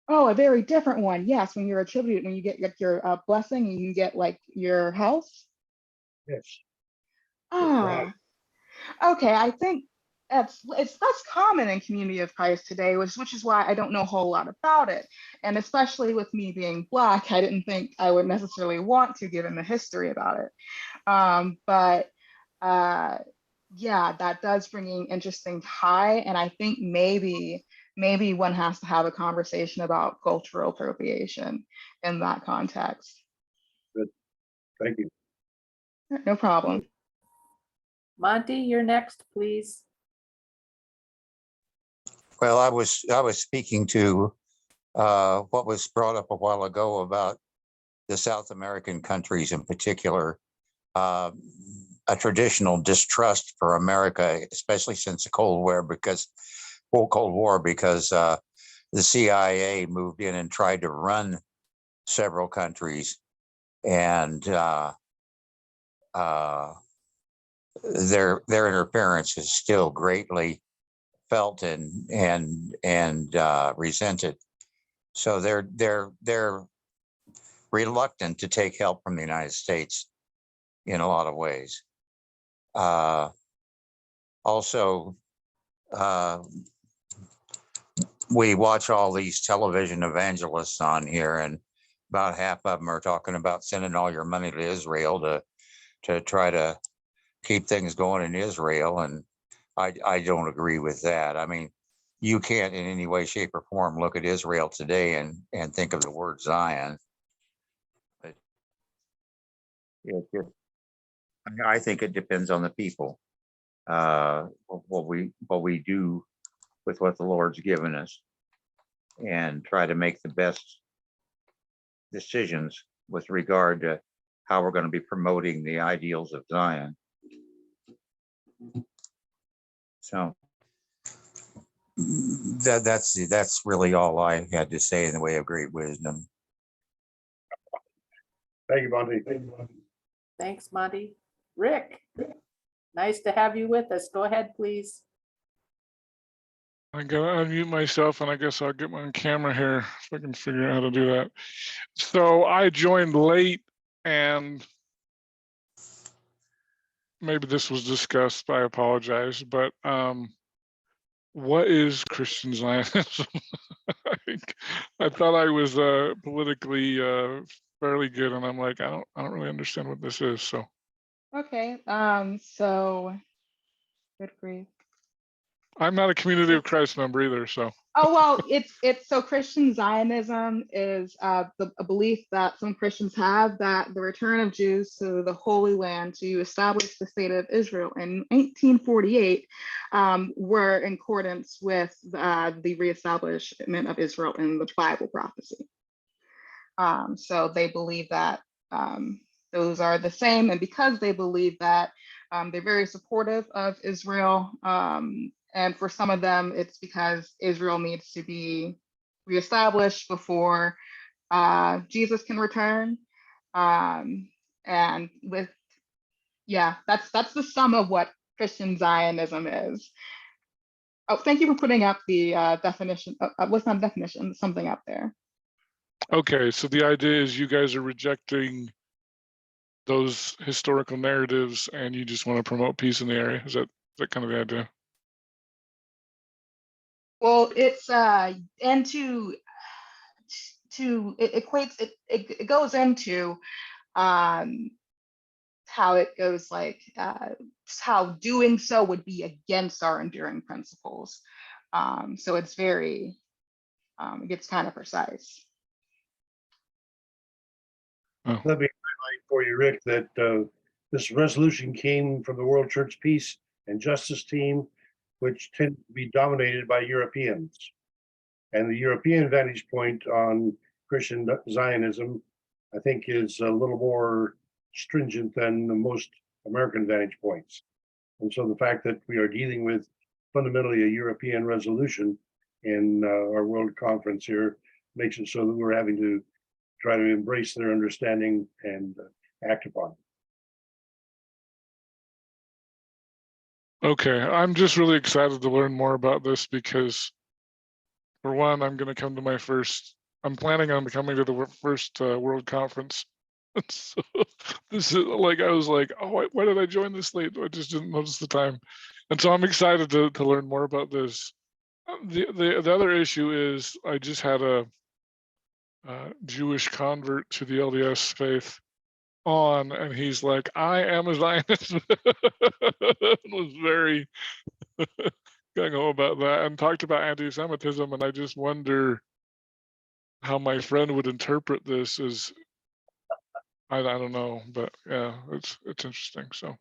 oh, a very different one. Yes, when you're attributed, when you get like your blessing and you get like your house. Yes. Ah, okay. I think it's less common in Community of Christ today, which is why I don't know a whole lot about it. And especially with me being Black, I didn't think I would necessarily want to, given the history about it. But yeah, that does bring in interesting tie. And I think maybe one has to have a conversation about cultural appropriation in that context. Thank you. No problem. Monty, you're next, please. Well, I was speaking to what was brought up a while ago about the South American countries in particular, a traditional distrust for America, especially since the Cold War, because the CIA moved in and tried to run several countries, and their interference is still greatly felt and resented. So they're reluctant to take help from the United States in a lot of ways. Also, we watch all these television evangelists on here, and about half of them are talking about sending all your money to Israel to try to keep things going in Israel. And I don't agree with that. I mean, you can't in any way, shape, or form look at Israel today and think of the word Zion. But I think it depends on the people, what we do with what the Lord's given us, and try to make the best decisions with regard to how we're going to be promoting the ideals of Zion. So that's really all I had to say in the way of great wisdom. Thank you, Monty. Thanks, Monty. Rick, nice to have you with us. Go ahead, please. I gotta unmute myself, and I guess I'll get my camera here if I can figure out how to do that. So I joined late, and maybe this was discussed, I apologize, but what is Christian Zionism? I thought I was politically fairly good, and I'm like, I don't really understand what this is. So Okay. So good grief. I'm not a Community of Christ member either. So Oh, well, it's so Christian Zionism is a belief that some Christians have that the return of Jews to the Holy Land to establish the state of Israel in 1848 were in accordance with the reestablishment of Israel in the Bible prophecy. So they believe that those are the same, and because they believe that, they're very supportive of Israel. And for some of them, it's because Israel needs to be reestablished before Jesus can return. And with, yeah, that's the sum of what Christian Zionism is. Oh, thank you for putting up the definition. What's not a definition? Something up there. okay, so the idea is you guys are rejecting those historical narratives, and you just want to promote peace in the area. Is that kind of the idea? Well, it's into it equates it goes into how it goes, like how doing so would be against our enduring principles. So it's very it gets kind of precise. Oh. Let me highlight for you, Rick, that this resolution came from the World Church Peace and Justice Team, which tend to be dominated by Europeans. And the European vantage point on Christian Zionism, I think, is a little more stringent than the most American vantage points. And so the fact that we are dealing with fundamentally a European resolution in our World Conference here makes it so that we're having to try to embrace their understanding and act upon it. Okay, I'm just really excited to learn more about this because, for one, I'm going to come to I'm planning on coming to the first World Conference. So this is like, I was like, oh, why did I join this late? I just didn't notice the time. And so I'm excited to learn more about this. The other issue is I just had a Jewish convert to the LDS faith on, and he's like, I am a Zionist. Was very gung ho about that and talked about anti-Semitism, and I just wonder how my friend would interpret this as, I don't know, but yeah, it's interesting. So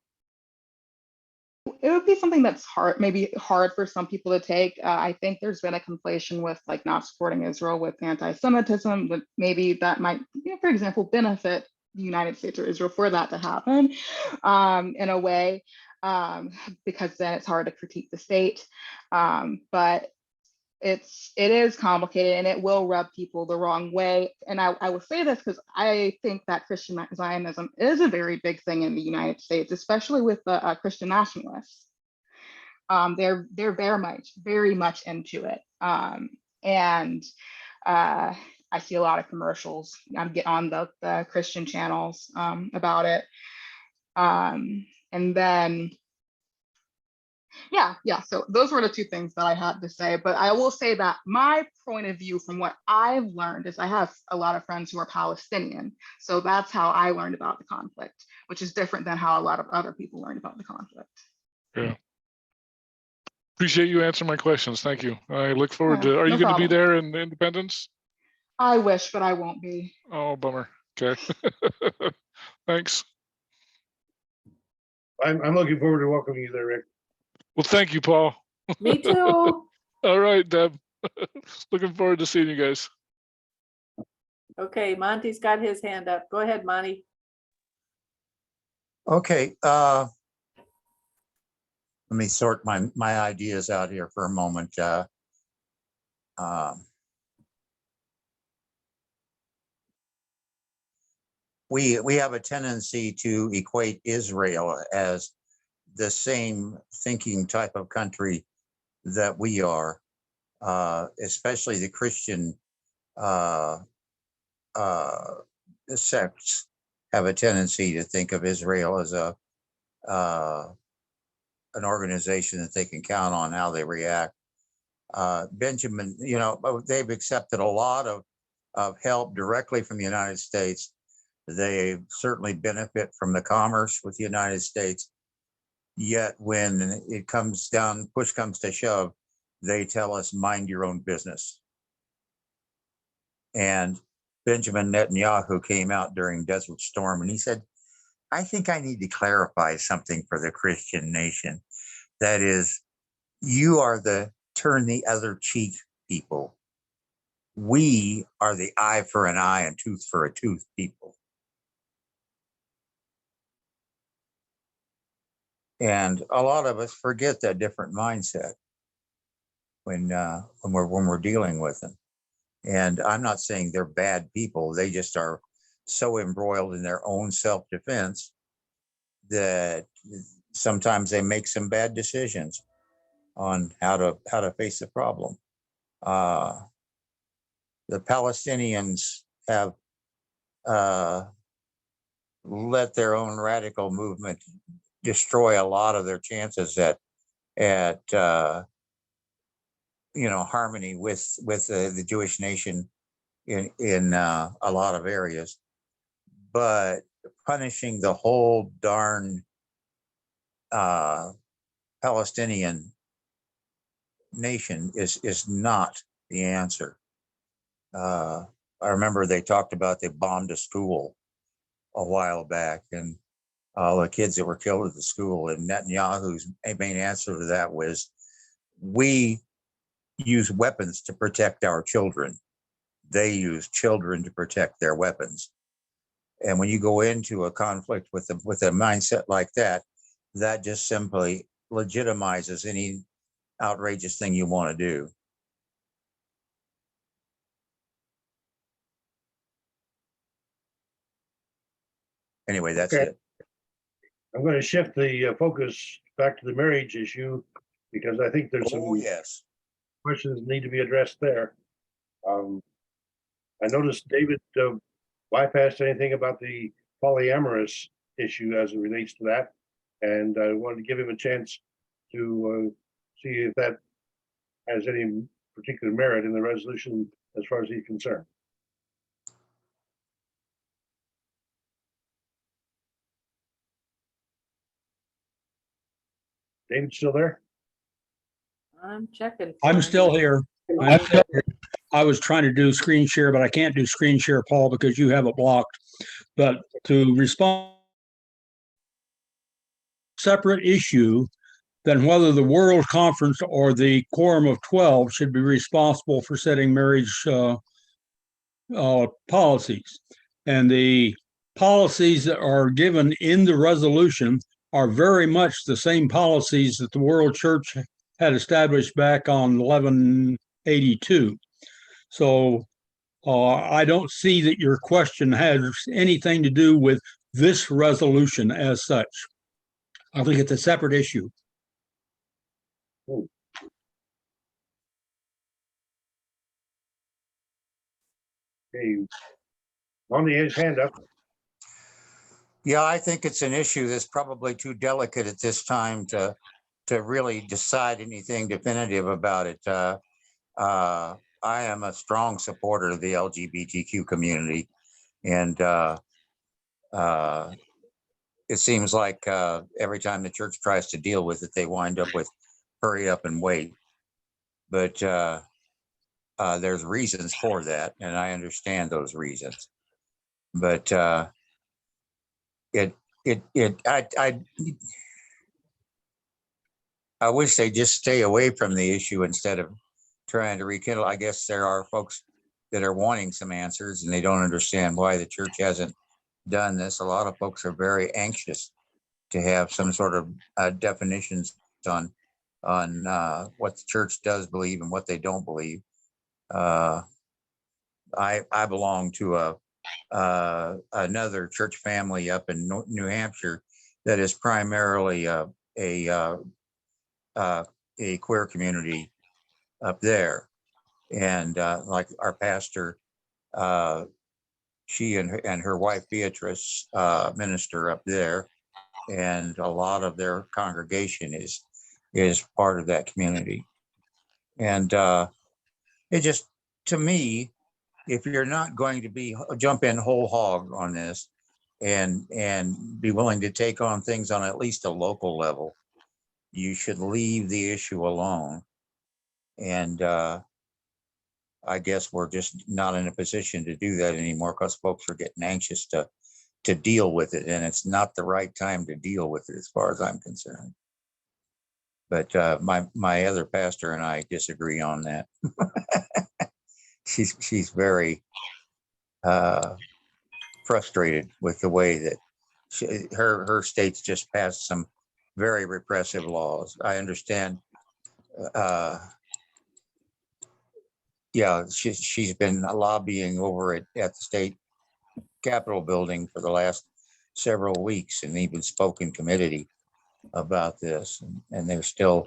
It would be something that's hard, maybe hard for some people to take. I think there's been a conflation with like not supporting Israel with anti-Semitism, but maybe that might, for example, benefit the United States or Israel for that to happen in a way, because then it's hard to critique the state. But it is complicated and it will rub people the wrong way. And I will say this because I think that Christian Zionism is a very big thing in the United States, especially with the Christian nationalists. They're very much into it. And I see a lot of commercials. I get on the Christian channels about it. And then yeah, so those were the two things that I had to say, but I will say that my point of view from what I've learned is I have a lot of friends who are Palestinian, so that's how I learned about the conflict, which is different than how a lot of other people learned about the conflict. yeah, appreciate you answering my questions. Thank you. I look forward Yeah, to, are you no going to be problem. there in Independence? I wish, but I won't be. Oh, bummer. Okay. Thanks. I'm looking forward to welcoming you there, Rick. Well, thank you, Paul. Me too. All right, Deb. Looking forward to seeing you guys. Okay, Monty's got his hand up. Go ahead, Monty. Okay, let me sort my ideas out here for a moment. We have a tendency to equate Israel as the same thinking type of country that we are, especially the Christian sects have a tendency to think of Israel as an organization that they can count on how they react. Benjamin, they've accepted a lot of help directly from the United States. They certainly benefit from the commerce with the United States. Yet when it comes down, push comes to shove, they tell us, mind your own business. And Benjamin Netanyahu came out during Desert Storm and he said, I think I need to clarify something for the Christian nation. That is, you are the turn the other cheek people. We are the eye for an eye and tooth for a tooth people. And a lot of us forget that different mindset when we're dealing with them. And I'm not saying they're bad people. They just are so embroiled in their own self-defense that sometimes they make some bad decisions on how to face the problem. The Palestinians have let their own radical movement destroy a lot of their chances at harmony with the Jewish nation in a lot of areas, but punishing the whole darn Palestinian nation is not the answer. I remember they talked about they bombed a school a while back and all the kids that were killed at the school, and Netanyahu's main answer to that was, we use weapons to protect our children. They use children to protect their weapons. And when you go into a conflict with a mindset like that, that just simply legitimizes any outrageous thing you want to do. Anyway, that's Okay. it. I'm going to shift the focus back to the marriage issue because I think there's Oh, some yes. questions that need to be addressed there. I noticed David bypassed anything about the polyamorous issue as it relates to that, and I wanted to give him a chance to see if that has any particular merit in the resolution as far as he's concerned. David, still there? I'm checking. I'm for still him. here. I'm still here. I was trying to do screen share, but I can't do screen share, Paul, because you have it blocked. But to respond, separate issue than whether the World Conference or the Quorum of 12 should be responsible for setting marriage policies. And the policies that are given in the resolution are very much the same policies that the World Church had established back on 1182. So I don't see that your question has anything to do with this resolution as such. I think it's a separate issue. Okay. Lonnie has his hand up. Yeah, I think it's an issue that's probably too delicate at this time to really decide anything definitive about it. I am a strong supporter of the LGBTQ community, and it seems like every time the church tries to deal with it, they wind up with hurry up and wait. But there's reasons for that, and I understand those reasons. But I wish they just stay away from the issue instead of trying to rekindle. I guess there are folks that are wanting some answers and they don't understand why the church hasn't done this. A lot of folks are very anxious to have some sort of definitions on what the church does believe and what they don't believe. I belong to another church family up in New Hampshire that is primarily a queer community up there, and like our pastor, she and her wife Beatrice minister up there, and a lot of their congregation is part of that community. And it just, to me, if you're not going to jump in whole hog on this and be willing to take on things on at least a local level, you should leave the issue alone. And I guess we're just not in a position to do that anymore because folks are getting anxious to deal with it, and it's not the right time to deal with it as far as I'm concerned. But my other pastor and I disagree on that. She's very frustrated with the way that her state's just passed some very repressive laws. I understand. Yeah, she's been lobbying over at the state Capitol building for the last several weeks, and even spoke in committee about this, and they're still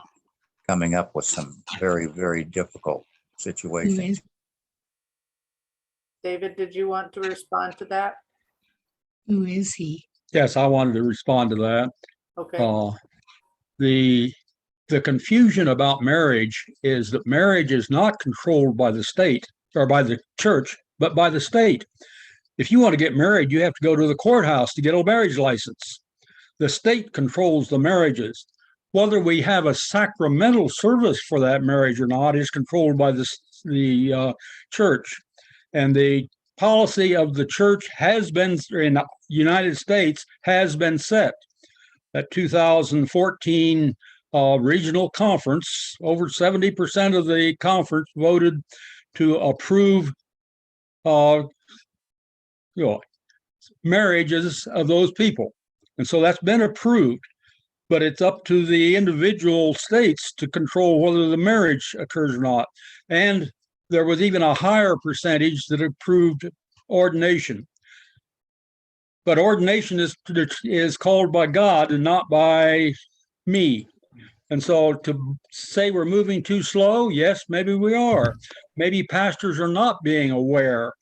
coming up with some very, very difficult situations. David, did you want to respond to that? Who is he? Yes, I wanted to respond to that. Okay, The confusion about marriage is that marriage is not controlled by the state or by the church, but by the state. If you want to get married, you have to go to the courthouse to get a marriage license. The state controls the marriages. Whether we have a sacramental service for that marriage or not is controlled by the church. And the policy of the church has been, in the United States, has been set. That 2014 regional conference, over 70% of the conference voted to approve marriages of those people. And so that's been approved, but it's up to the individual states to control whether the marriage occurs or not. And there was even a higher percentage that approved ordination. But ordination is called by God and not by me. And so to say we're moving too slow, yes, maybe we are. Maybe pastors are not being aware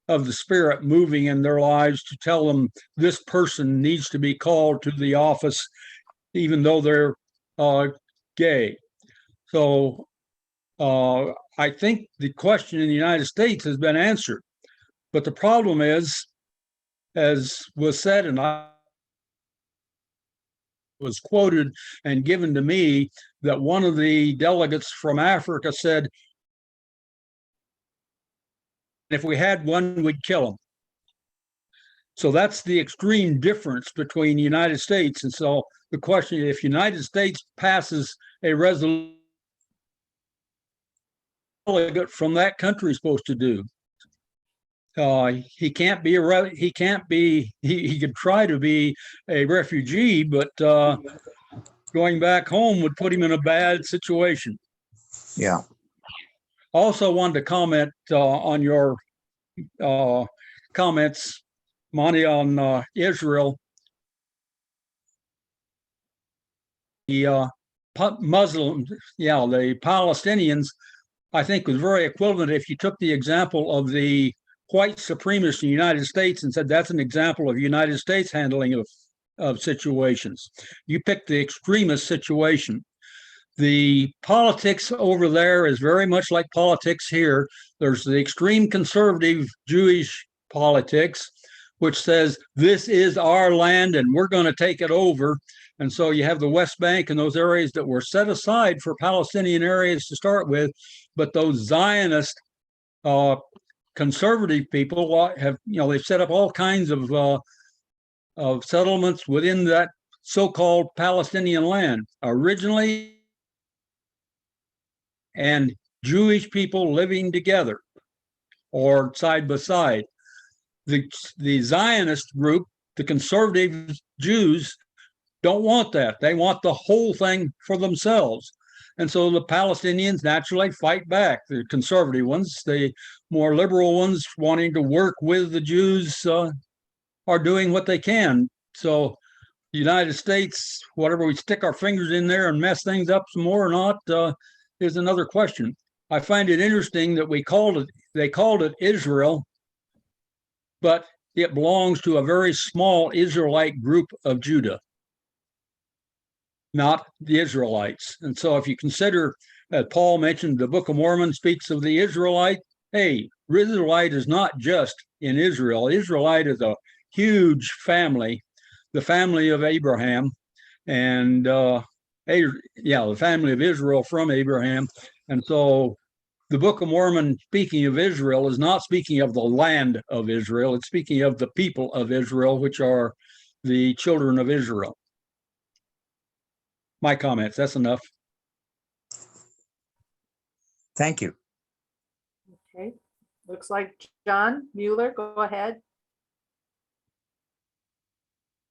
of the Spirit moving in their lives to tell them this person needs to be called to the office, even though they're gay. So I think the question in the United States has been answered. But the problem is, as was said, and I was quoted and given to me, that one of the delegates from Africa said, if we had one, we'd kill him. So that's the extreme difference between the United States. And so the question, if United States passes a resolution, delegate from that country is supposed to do? He can't be he could try to be a refugee, but going back home would put him in a bad situation. Yeah. Also wanted to comment on your comments, Monty, on Israel. The Muslims, the Palestinians, I think was very equivalent if you took the example of the white supremacists in the United States and said that's an example of United States handling of situations. You pick the extremist situation. The politics over there is very much like politics here. There's the extreme conservative Jewish politics, which says this is our land and we're going to take it over. And so you have the West Bank and those areas that were set aside for Palestinian areas to start with, but those Zionist conservative people have, they've set up all kinds of settlements within that so-called Palestinian land. Originally, and Jewish people living together or side by side. The Zionist group, the conservative Jews, don't want that. They want the whole thing for themselves. And so the Palestinians naturally fight back. The conservative ones, the more liberal ones wanting to work with the Jews are doing what they can. So the United States, whatever we stick our fingers in there and mess things up some more or not, is another question. I find it interesting that they called it Israel, but it belongs to a very small Israelite group of Judah, not the Israelites. And so if you consider that Paul mentioned the Book of Mormon speaks of the Israelite, hey, Israelite is not just in Israel. Israelite is a huge family, the family of Abraham, and the family of Israel from Abraham. And so the Book of Mormon, speaking of Israel, is not speaking of the land of Israel. It's speaking of the people of Israel, which are the children of Israel. My comments, that's enough. Thank you. Okay, looks like John Mueller, go ahead.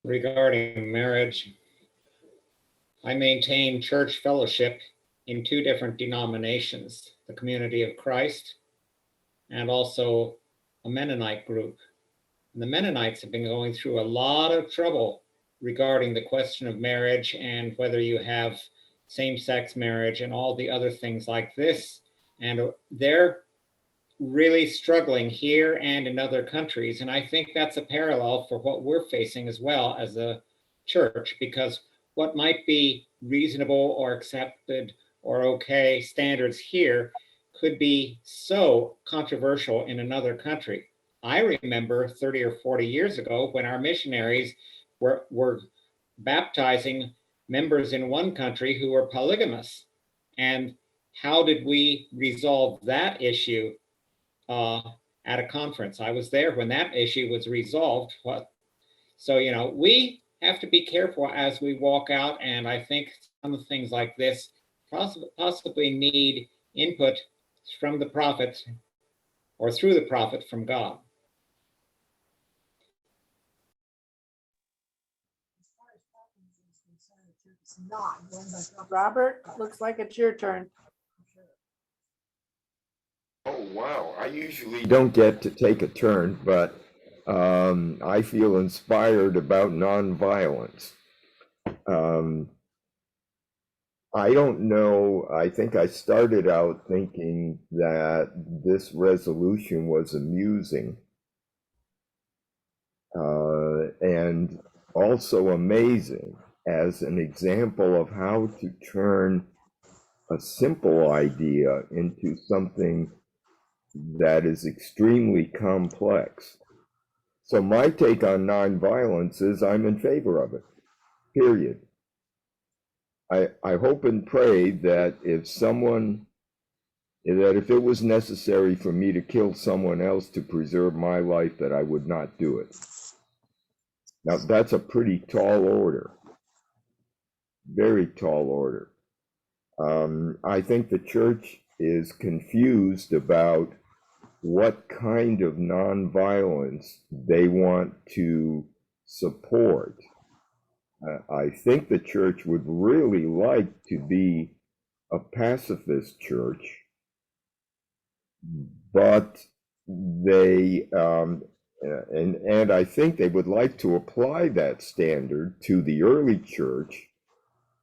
Regarding marriage, I maintain church fellowship in two different denominations, the Community of Christ and also a Mennonite group. And the Mennonites have been going through a lot of trouble regarding the question of marriage and whether you have same-sex marriage and all the other things like this. And they're really struggling here and in other countries. And I think that's a parallel for what we're facing as well as a church, because what might be reasonable or accepted or okay standards here could be so controversial in another country. I remember 30 or 40 years ago when our missionaries were baptizing members in one country who were polygamous. And how did we resolve that issue at a conference? I was there when that issue was resolved. So, we have to be careful as we walk out. And I think some of things like this possibly need input from the prophet or through the prophet from God. Robert, looks like it's your turn. Oh, wow. I usually don't get to take a turn, but I feel inspired about nonviolence. I don't know. I think I started out thinking that this resolution was amusing and also amazing as an example of how to turn a simple idea into something that is extremely complex. So my take on nonviolence is I'm in favor of it, period. I hope and pray that if it was necessary for me to kill someone else to preserve my life, that I would not do it. Now, that's a pretty tall order, very tall order. I think the church is confused about what kind of nonviolence they want to support. I think the church would really like to be a pacifist church, but they and I think they would like to apply that standard to the early church,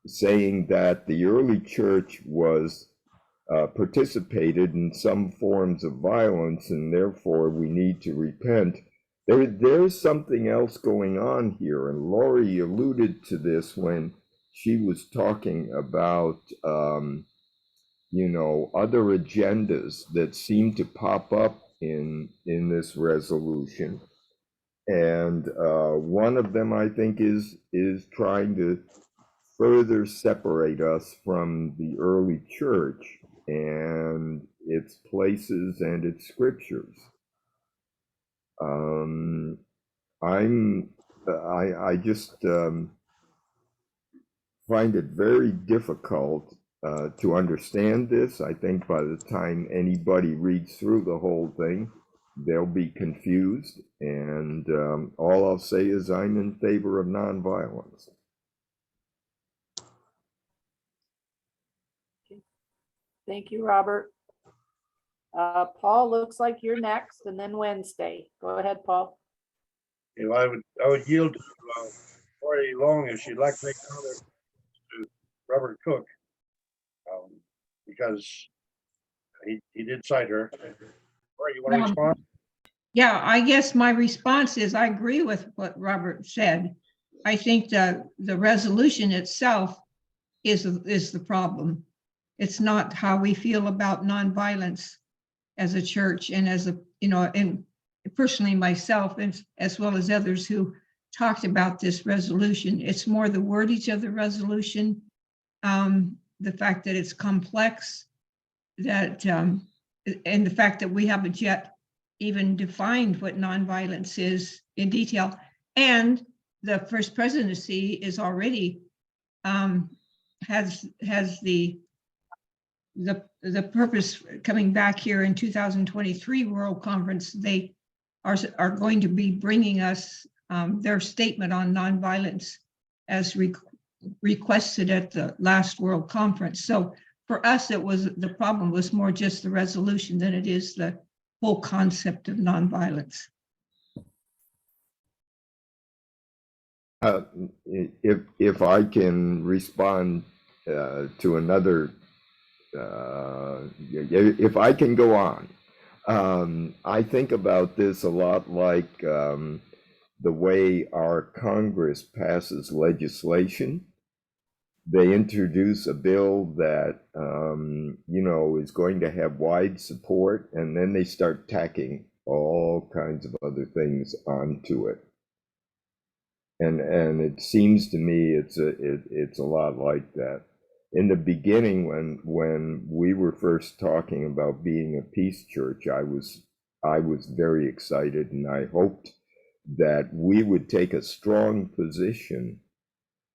saying that the early church was participated in some forms of violence and therefore we need to repent. There's something else going on here, and Lorrie alluded to this when she was talking about other agendas that seem to pop up in this resolution. And one of them, I think, is trying to further separate us from the early church and its places and its scriptures. I just find it very difficult to understand this. I think by the time anybody reads through the whole thing, they'll be confused. And all I'll say is I'm in favor of nonviolence. Thank you, Robert. Paul, looks like you're next, and then Wednesday. Go ahead, Paul. I would yield to Lorrie Long if she'd like to make another to Robert Cook, because he did cite her. Lorrie, you want to respond? Yeah, I guess my response is I agree with what Robert said. I think the resolution itself is the problem. It's not how we feel about nonviolence as a church and as and personally myself, and as well as others who talked about this resolution. It's more the wordage of the resolution, the fact that it's complex, that and the fact that we haven't yet even defined what nonviolence is in detail. And the First Presidency is already has the purpose coming back here in 2023 World Conference. They are going to be bringing us their statement on nonviolence as requested at the last World Conference. So for us, the problem was more just the resolution than it is the whole concept of nonviolence. If I can respond to another, if I can go on, I think about this a lot like the way our Congress passes legislation. They introduce a bill that is going to have wide support, and then they start tacking all kinds of other things onto it. And it seems to me it's a lot like that. In the beginning, when we were first talking about being a peace church, I was very excited, and I hoped that we would take a strong position.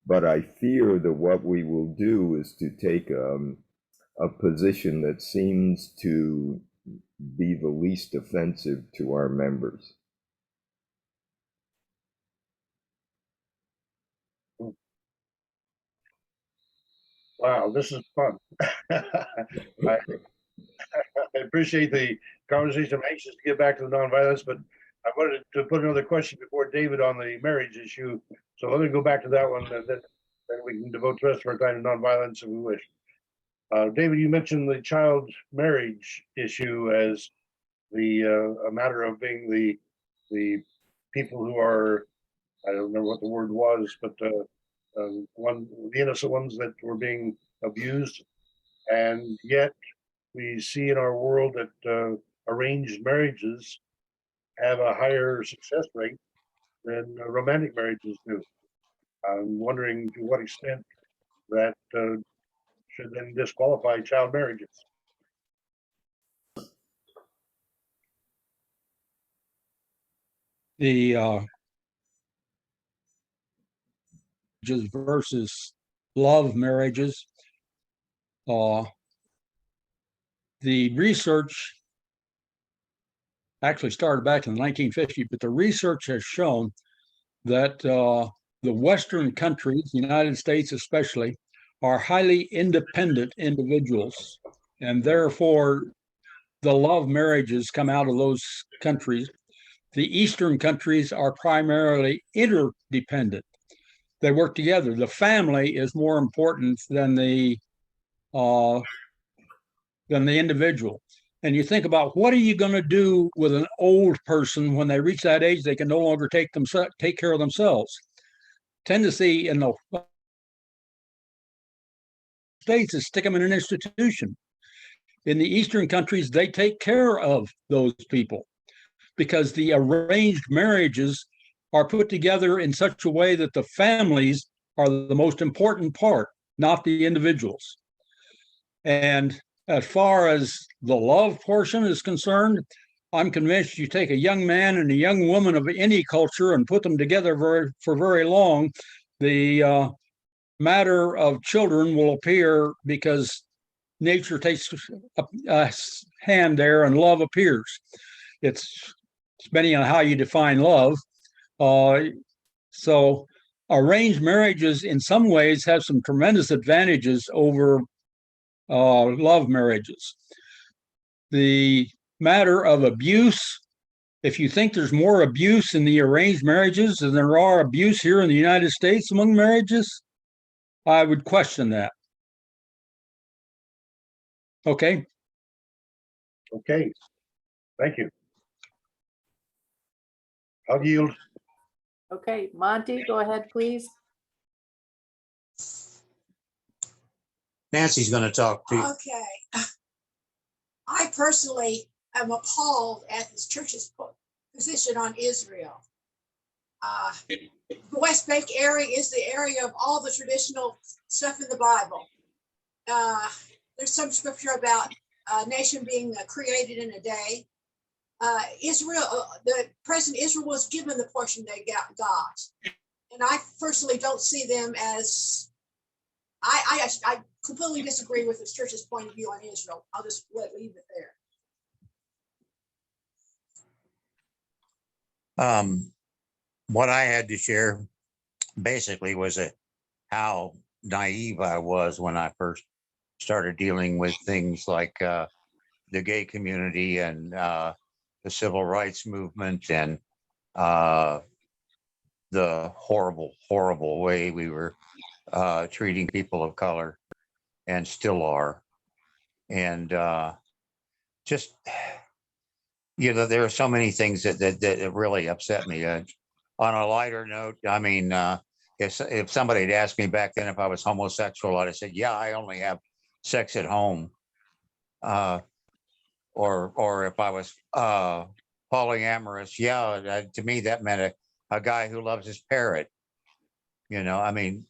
But I fear that what we will do is to take a position that seems to be the least offensive to our members. Wow, this is fun. I appreciate the conversation. I'm anxious to get back to the nonviolence, but I wanted to put another question before David on the marriage issue. So let me go back to that one, and then we can devote the rest of our time to nonviolence if we wish. David, you mentioned the child marriage issue as a matter of being the people who are, I don't remember what the word was, but the innocent ones that were being abused. And yet we see in our world that arranged marriages have a higher success rate than romantic marriages do. I'm wondering to what extent that should then disqualify child marriages. The just versus love marriages. The research actually started back in the 1950s, but the research has shown that the Western countries, the United States especially, are highly independent individuals, and therefore the love marriages come out of those countries. The Eastern countries are primarily interdependent. They work together. The family is more important than the individual. And you think about, what are you going to do with an old person when they reach that age they can no longer take care of themselves? Tendency in the States is stick them in an institution. In the Eastern countries, they take care of those people because the arranged marriages are put together in such a way that the families are the most important part, not the individuals. And as far as the love portion is concerned, I'm convinced you take a young man and a young woman of any culture and put them together for very long, the matter of children will appear because nature takes a hand there and love appears. It's depending on how you define love. So arranged marriages in some ways have some tremendous advantages over love marriages. The matter of abuse, if you think there's more abuse in the arranged marriages than there are abuse here in the United States among marriages, I would question that. Okay. Okay, thank you. I'll yield. Okay, Monty, go ahead, please. Nancy's going to talk to you. Okay. I personally am appalled at this church's position on Israel. The West Bank area is the area of all the traditional stuff in the Bible. There's some scripture about a nation being created in a day. Israel, the present Israel was given the portion they got. And I personally don't see them as, I completely disagree with this church's point of view on Israel. I'll just leave it there. What I had to share basically was how naive I was when I first started dealing with things like the gay community and the civil rights movement and the horrible, horrible way we were treating people of color and still are. And just, there are so many things that really upset me. On a lighter note, I mean, if somebody had asked me back then if I was homosexual, I'd have said, yeah, I only have sex at home. Or if I was polyamorous, yeah, to me that meant a guy who loves his parrot. I mean,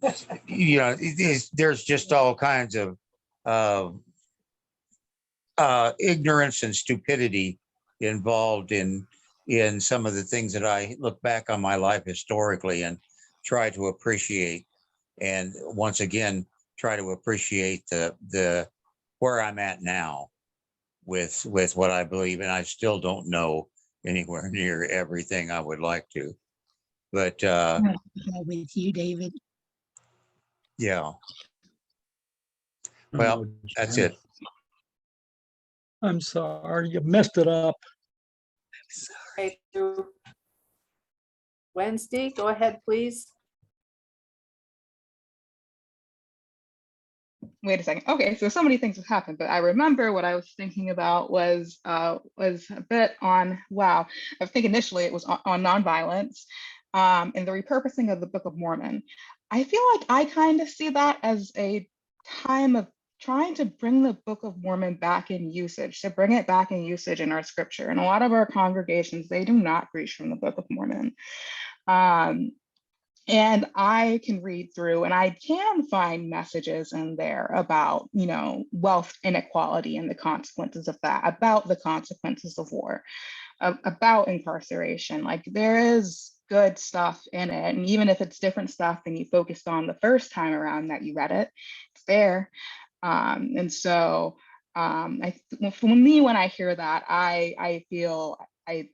there's just all kinds of ignorance and stupidity involved in some of the things that I look back on my life historically and try to appreciate, and once again try to appreciate the where I'm at now with what I believe, and I still don't know anywhere near everything I would like to, but with you, David. yeah. Well, that's it. I'm sorry, you messed it up. Okay, Wednesday, go ahead, please. Wait a second. Okay, so many things have happened, but I remember what I was thinking about was a bit on, wow, I think initially it was on nonviolence and the repurposing of the Book of Mormon. I feel like I kind of see that as a time of trying to bring the Book of Mormon back in usage, to bring it back in usage in our scripture. And a lot of our congregations, they do not preach from the Book of Mormon. And I can read through and I can find messages in there about, you know, wealth inequality and the consequences of that, about the consequences of war, about incarceration. Like there is good stuff in it. And even if it's different stuff than you focused on the first time around that you read it, it's there. And so for me, when I hear that, I feel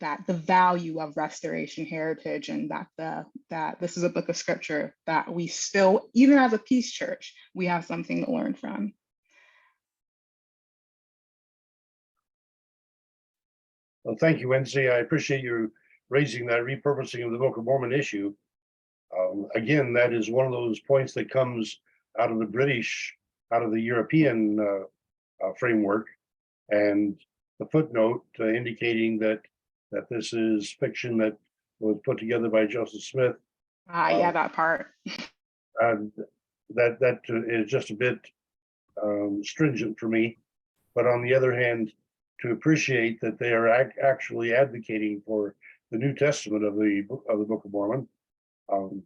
that the value of restoration heritage and that this is a book of scripture that we still, even as a peace church, we have something to learn from. Well, thank you, Wednesday. I appreciate you raising that repurposing of the Book of Mormon issue. Again, that is one of those points that comes out of the British, out of the European framework, and the footnote indicating that this is fiction that was put together by Joseph Smith. Yeah, that part. And that is just a bit stringent for me. But on the other hand, to appreciate that they are actually advocating for the New Testament of the Book of Mormon, and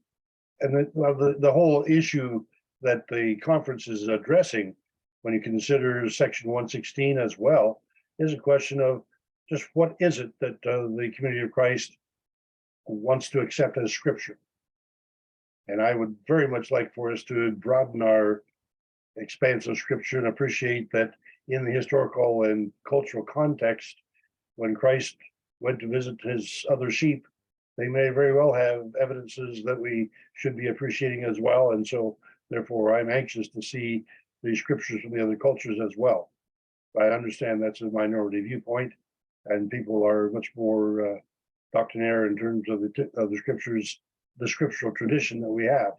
the whole issue that the conference is addressing, when you consider section 116 as well, is a question of just what is it that the Community of Christ wants to accept as scripture. And I would very much like for us to broaden our expanse of scripture and appreciate that in the historical and cultural context, when Christ went to visit his other sheep, they may very well have evidences that we should be appreciating as well. And so therefore I'm anxious to see the scriptures from the other cultures as well. I understand that's a minority viewpoint, and people are much more doctrinaire in terms of the scriptures, the scriptural tradition that we have.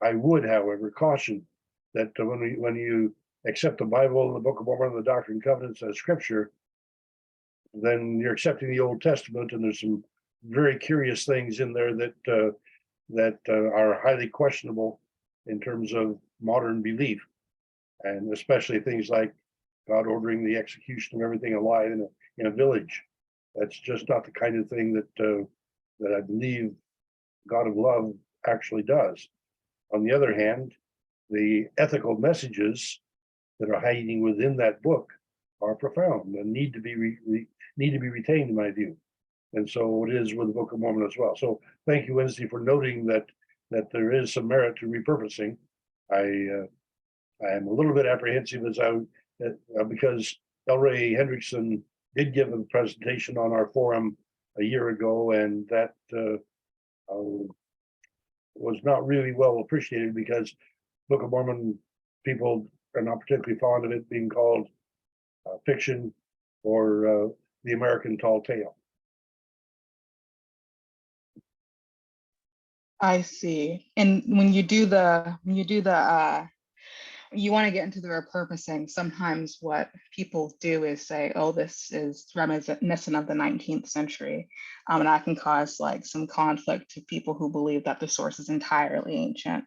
I would, however, caution that when you accept the Bible and the Book of Mormon and the Doctrine and Covenants as scripture, then you're accepting the Old Testament, and there's some very curious things in there that are highly questionable in terms of modern belief, and especially things like God ordering the execution of everything alive in a village. That's just not the kind of thing that I believe God of love actually does. On the other hand, the ethical messages that are hiding within that book are profound and need to be retained, in my view. And so it is with the Book of Mormon as well. So thank you, Wednesday, for noting that there is some merit to repurposing. I am a little bit apprehensive because Lorrie Hendrickson did give a presentation on our forum a year ago, and that was not really well appreciated because Book of Mormon people are not particularly fond of it being called fiction or the American tall tale. I see. And when you want to get into the repurposing, sometimes what people do is say, oh, this is reminiscent of the 19th century. And that can cause like some conflict to people who believe that the source is entirely ancient.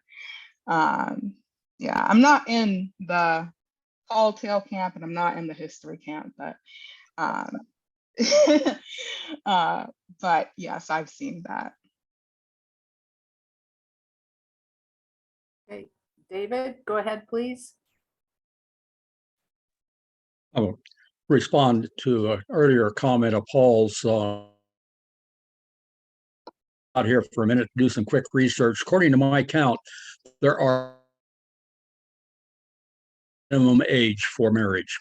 Yeah, I'm not in the tall tale camp and I'm not in the history camp, but but yes, I've seen that. Okay, David, go ahead, please. I'll respond to an earlier comment of Paul's. Out here for a minute to do some quick research. According to my count, there are minimum age for marriage.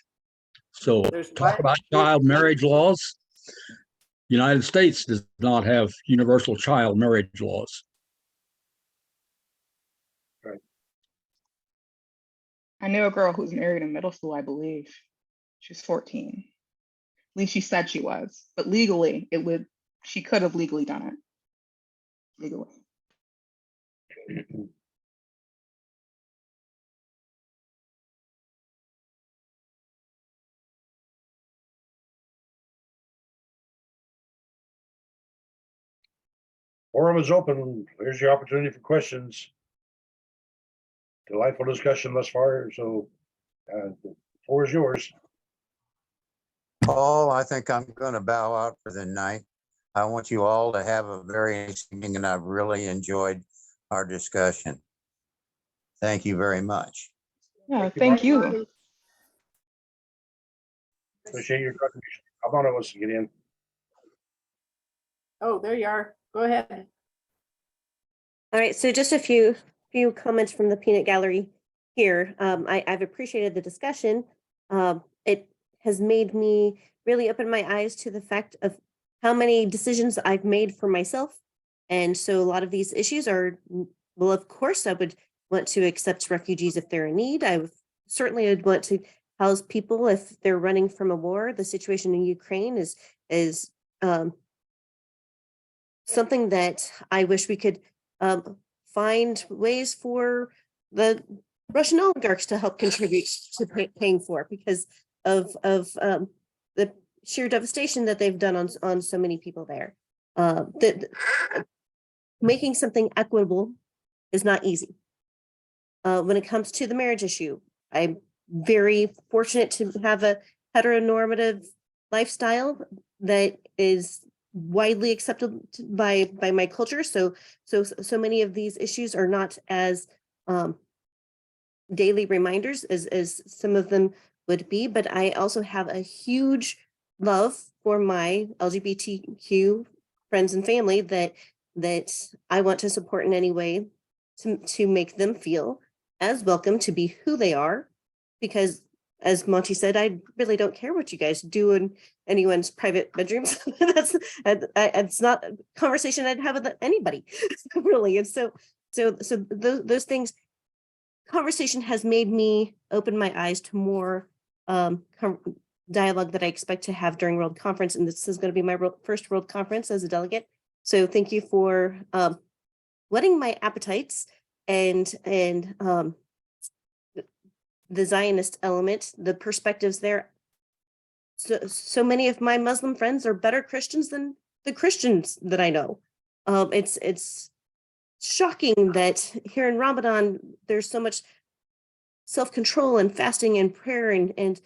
So talk about child marriage laws. United States does not have universal child marriage laws. Right. I knew a girl who was married in middle school, I believe. She was 14. At least she said she was, but legally she could have legally done it. Legally. Forum is open. Here's your opportunity for questions. Delightful discussion thus far. So The floor is yours. Paul, I think I'm going to bow out for the night. I want you all to have a very nice evening, and I've really enjoyed our discussion. Thank you very much. Yeah, thank you. Appreciate your contribution. How about us to get in? Oh, there you are. Go ahead. All right, so just a few comments from the peanut gallery here. I've appreciated the discussion. It has made me really open my eyes to the fact of how many decisions I've made for myself. And so a lot of these issues are, well, of course, I would want to accept refugees if they're in need. Certainly would want to house people if they're running from a war. The situation in Ukraine is something that I wish we could find ways for the Russian oligarchs to help contribute to paying for, because of the sheer devastation that they've done on so many people there. Making something equitable is not easy. When it comes to the marriage issue, I'm very fortunate to have a heteronormative lifestyle that is widely accepted by my culture. So many of these issues are not as daily reminders as some of them would be, but I also have a huge love for my LGBTQ friends and family that I want to support in any way to make them feel as welcome to be who they are, because as Monty said, I really don't care what you guys do in anyone's private bedrooms. It's not a conversation I'd have with anybody, really. And so those things, conversation has made me open my eyes to more dialogue that I expect to have during World Conference. And this is going to be my first World Conference as a delegate. So thank you for whetting my appetites and the Zionist element, the perspectives there. So many of my Muslim friends are better Christians than the Christians that I know. It's shocking that here in Ramadan, there's so much self-control and fasting and prayer and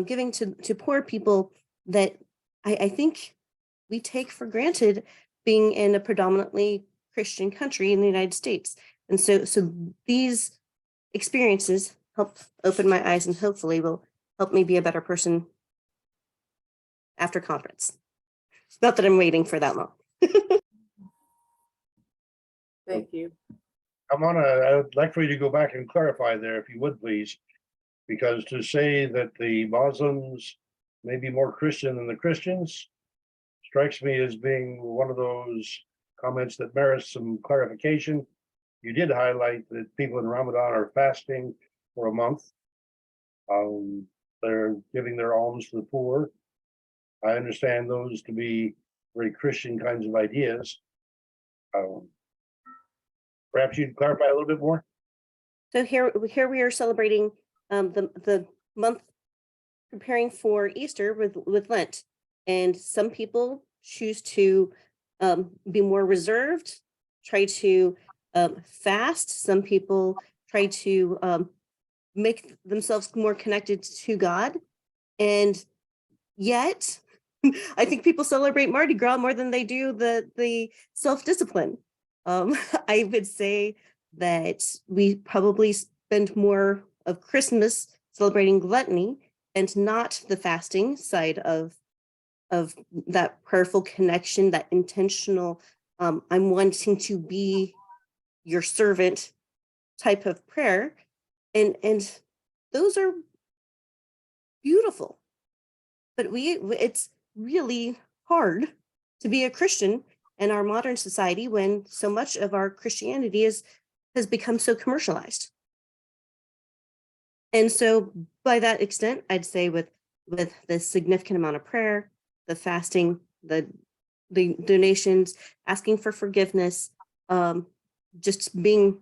giving to poor people that I think we take for granted being in a predominantly Christian country in the United States. And so these experiences help open my eyes and hopefully will help me be a better person after conference. Not that I'm waiting for that long. Thank you. I would like for you to go back and clarify there, if you would, please. Because to say that the Muslims may be more Christian than the Christians strikes me as being one of those comments that merits some clarification. You did highlight that people in Ramadan are fasting for a month. They're giving their alms to the poor. I understand those to be very Christian kinds of ideas. Perhaps you'd clarify a little bit more. So here we are celebrating the month preparing for Easter with Lent, and some people choose to be more reserved, try to fast. Some people try to make themselves more connected to God, and yet I think people celebrate Mardi Gras more than they do the self-discipline. I would say that we probably spend more of Christmas celebrating gluttony and not the fasting side of that prayerful connection, that intentional, I'm wanting to be your servant type of prayer. And those are beautiful, but it's really hard to be a Christian in our modern society when so much of our Christianity has become so commercialized. And so by that extent, I'd say with the significant amount of prayer, the fasting, the donations, asking for forgiveness, just being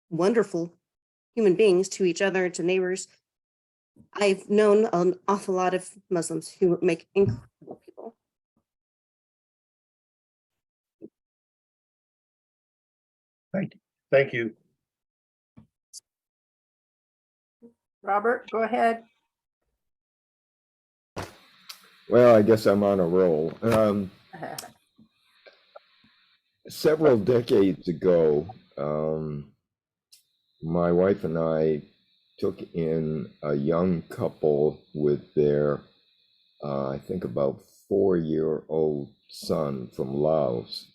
wonderful human beings to each other, to neighbors. I've known an awful lot of Muslims who make incredible people. Thank you. Robert, go ahead. Well, I guess I'm on a roll. Several decades ago, my wife and I took in a young couple with their, I think about 4-year-old son from Laos.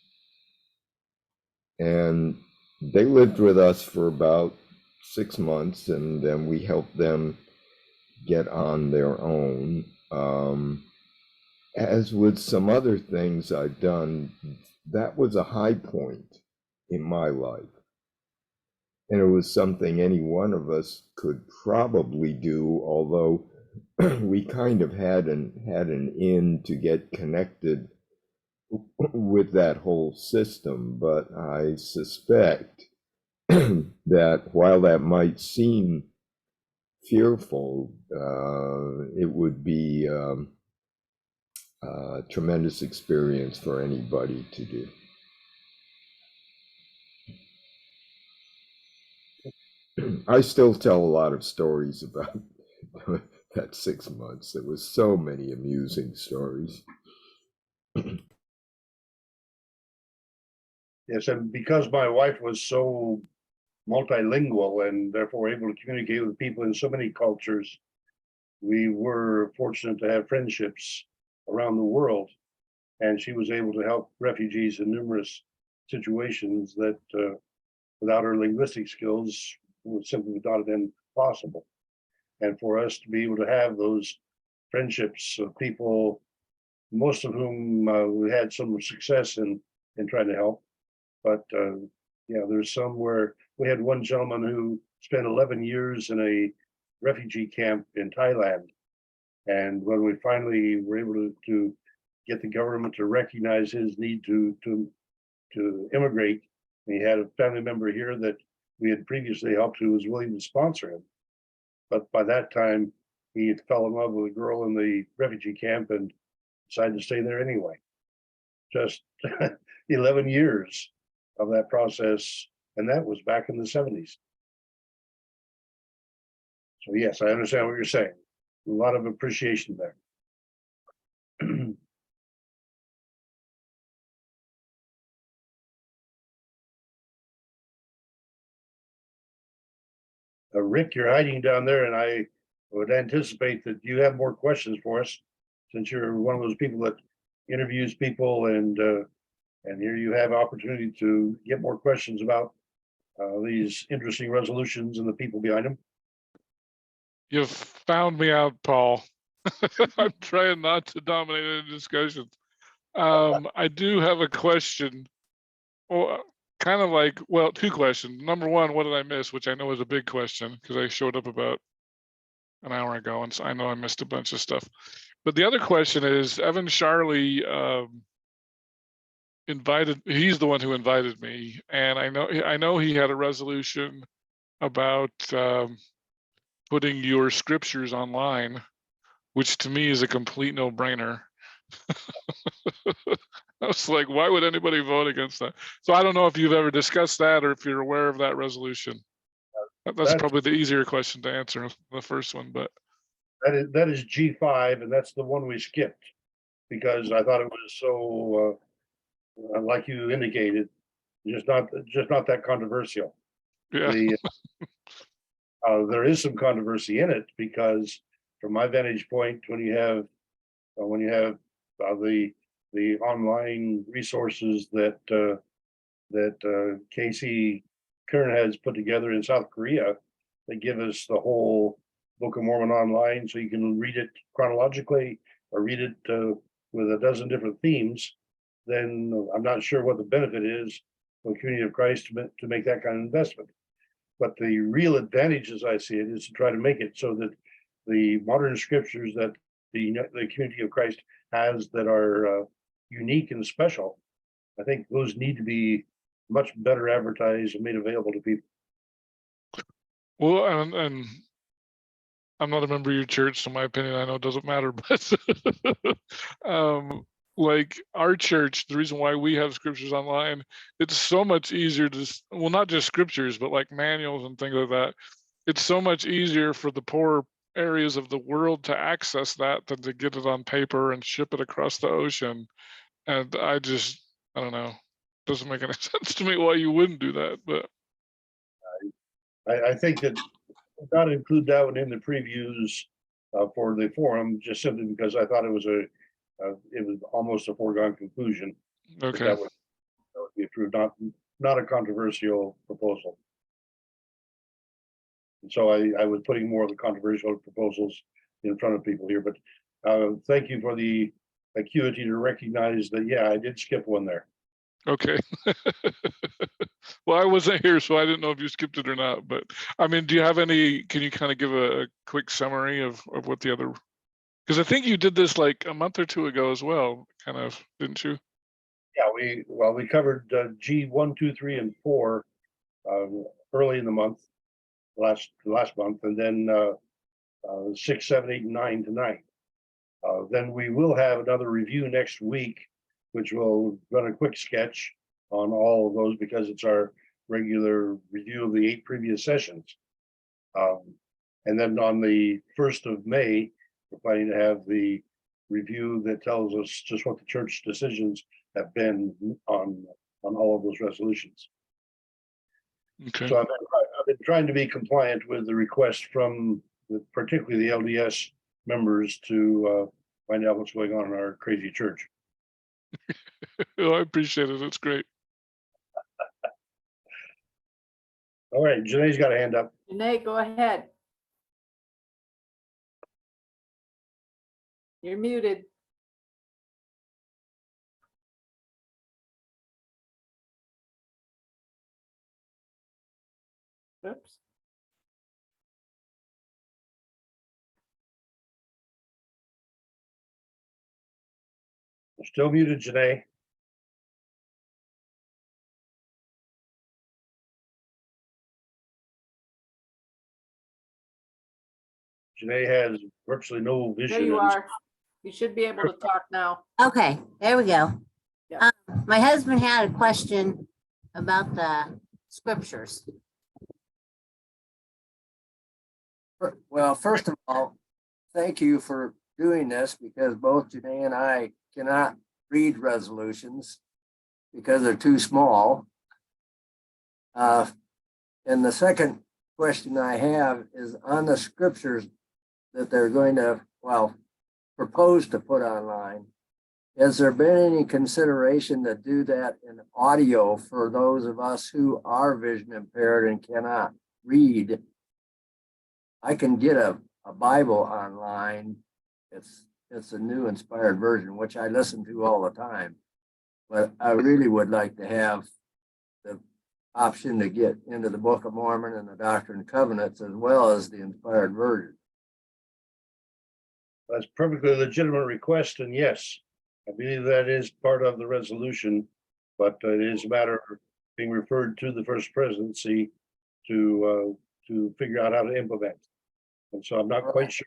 And they lived with us for about 6 months, and then we helped them get on their own. As with some other things I've done, that was a high point in my life. And it was something any one of us could probably do, although we kind of had an in to get connected with that whole system. But I suspect that while that might seem fearful, it would be a tremendous experience for anybody to do. I still tell a lot of stories about that 6 months. There was so many amusing stories. Yes, and because my wife was so multilingual and therefore able to communicate with people in so many cultures, we were fortunate to have friendships around the world. And she was able to help refugees in numerous situations that without her linguistic skills would simply not have been possible. And for us to be able to have those friendships of people, most of whom we had some success in trying to help. But yeah, there's some where we had one gentleman who spent 11 years in a refugee camp in Thailand. And when we finally were able to get the government to recognize his need to immigrate, he had a family member here that we had previously helped who was willing to sponsor him. But by that time, he fell in love with a girl in the refugee camp and decided to stay there anyway. Just 11 years of that process, and that was back in the 70s. So yes, I understand what you're saying. A lot of appreciation there. Rick, you're hiding down there, and I would anticipate that you have more questions for us, since you're one of those people that interviews people, and here you have opportunity to get more questions about these interesting resolutions and the people behind them. You've found me out, Paul. I'm trying not to dominate any discussions. I do have a question. Well, kind of like, well, two questions. Number one, what did I miss? Which I know is a big question because I showed up about an hour ago, and so I know I missed a bunch of stuff. But the other question is, Evan Charlie he's the one who invited me, and I know he had a resolution about putting your scriptures online, which to me is a complete no-brainer. I was like, why would anybody vote against that? So I don't know if you've ever discussed that or if you're aware of that resolution. That's probably the easier question to answer than the first one, but That is G5, and that's the one we skipped because I thought it was so like you indicated, just not that controversial. yeah. There is some controversy in it because, from my vantage point, when you have the online resources that Casey Kern has put together in South Korea, they give us the whole Book of Mormon online, so you can read it chronologically or read it with a dozen different themes. Then I'm not sure what the benefit is for the community of Christ to make that kind of investment. But the real advantage, as I see it, is to try to make it so that the modern scriptures that the community of Christ has that are unique and special, I think those need to be much better advertised and made available to people. Well, and I'm not a member of your church, so my opinion I know it doesn't matter, but like our church, the reason why we have scriptures online, it's so much easier to, well, not just scriptures, but like manuals and things like that. it's so much easier for the poor areas of the world to access that than to get it on paper and ship it across the ocean. And I don't know, doesn't make any sense to me why you wouldn't do that, but I think that we've got to include that one in the previews for the forum, just simply because I thought it was almost a foregone conclusion. okay. That would be approved, not a controversial proposal. And so I was putting more of the controversial proposals in front of people here, but thank you for the acuity to recognize that, yeah, I did skip one there. Okay. Well, I wasn't here, so I didn't know if you skipped it or not. But I mean, do you have any, can you kind of give a quick summary of what the other, because I think you did this like a month or two ago as well, kind of, didn't you? Yeah, we covered G 1, 2, 3, and 4 early in the month, last month, and then 6, 7, 8, and 9 tonight. Then we will have another review next week, which will run a quick sketch on all of those because it's our regular review of the 8 previous sessions. And then on the 1st of May, we're planning to have the review that tells us just what the church decisions have been on all of those resolutions. Okay. So I've been trying to be compliant with the request from particularly the LDS members to find out what's going on in our crazy church. Oh, I appreciate it. It's great. All right, Janae's got a hand up. Janae, go ahead. You're muted. Oops. You're still muted, Janae. Janae has virtually no vision. There you are. You should be able to talk now. Okay, there we go. Yeah. My husband had a question about the scriptures. Well, first of all, thank you for doing this because both Janae and I cannot read resolutions because they're too small. And the second question I have is on the scriptures that they're going to, well, propose to put online. Has there been any consideration to do that in audio for those of us who are vision impaired and cannot read? I can get a Bible online. It's a new inspired version, which I listen to all the time. But I really would like to have the option to get into the Book of Mormon and the Doctrine and Covenants as well as the inspired version. That's perfectly legitimate request, and yes, I believe that is part of the resolution, but it is a matter of being referred to the First Presidency to figure out how to implement. And so I'm not quite sure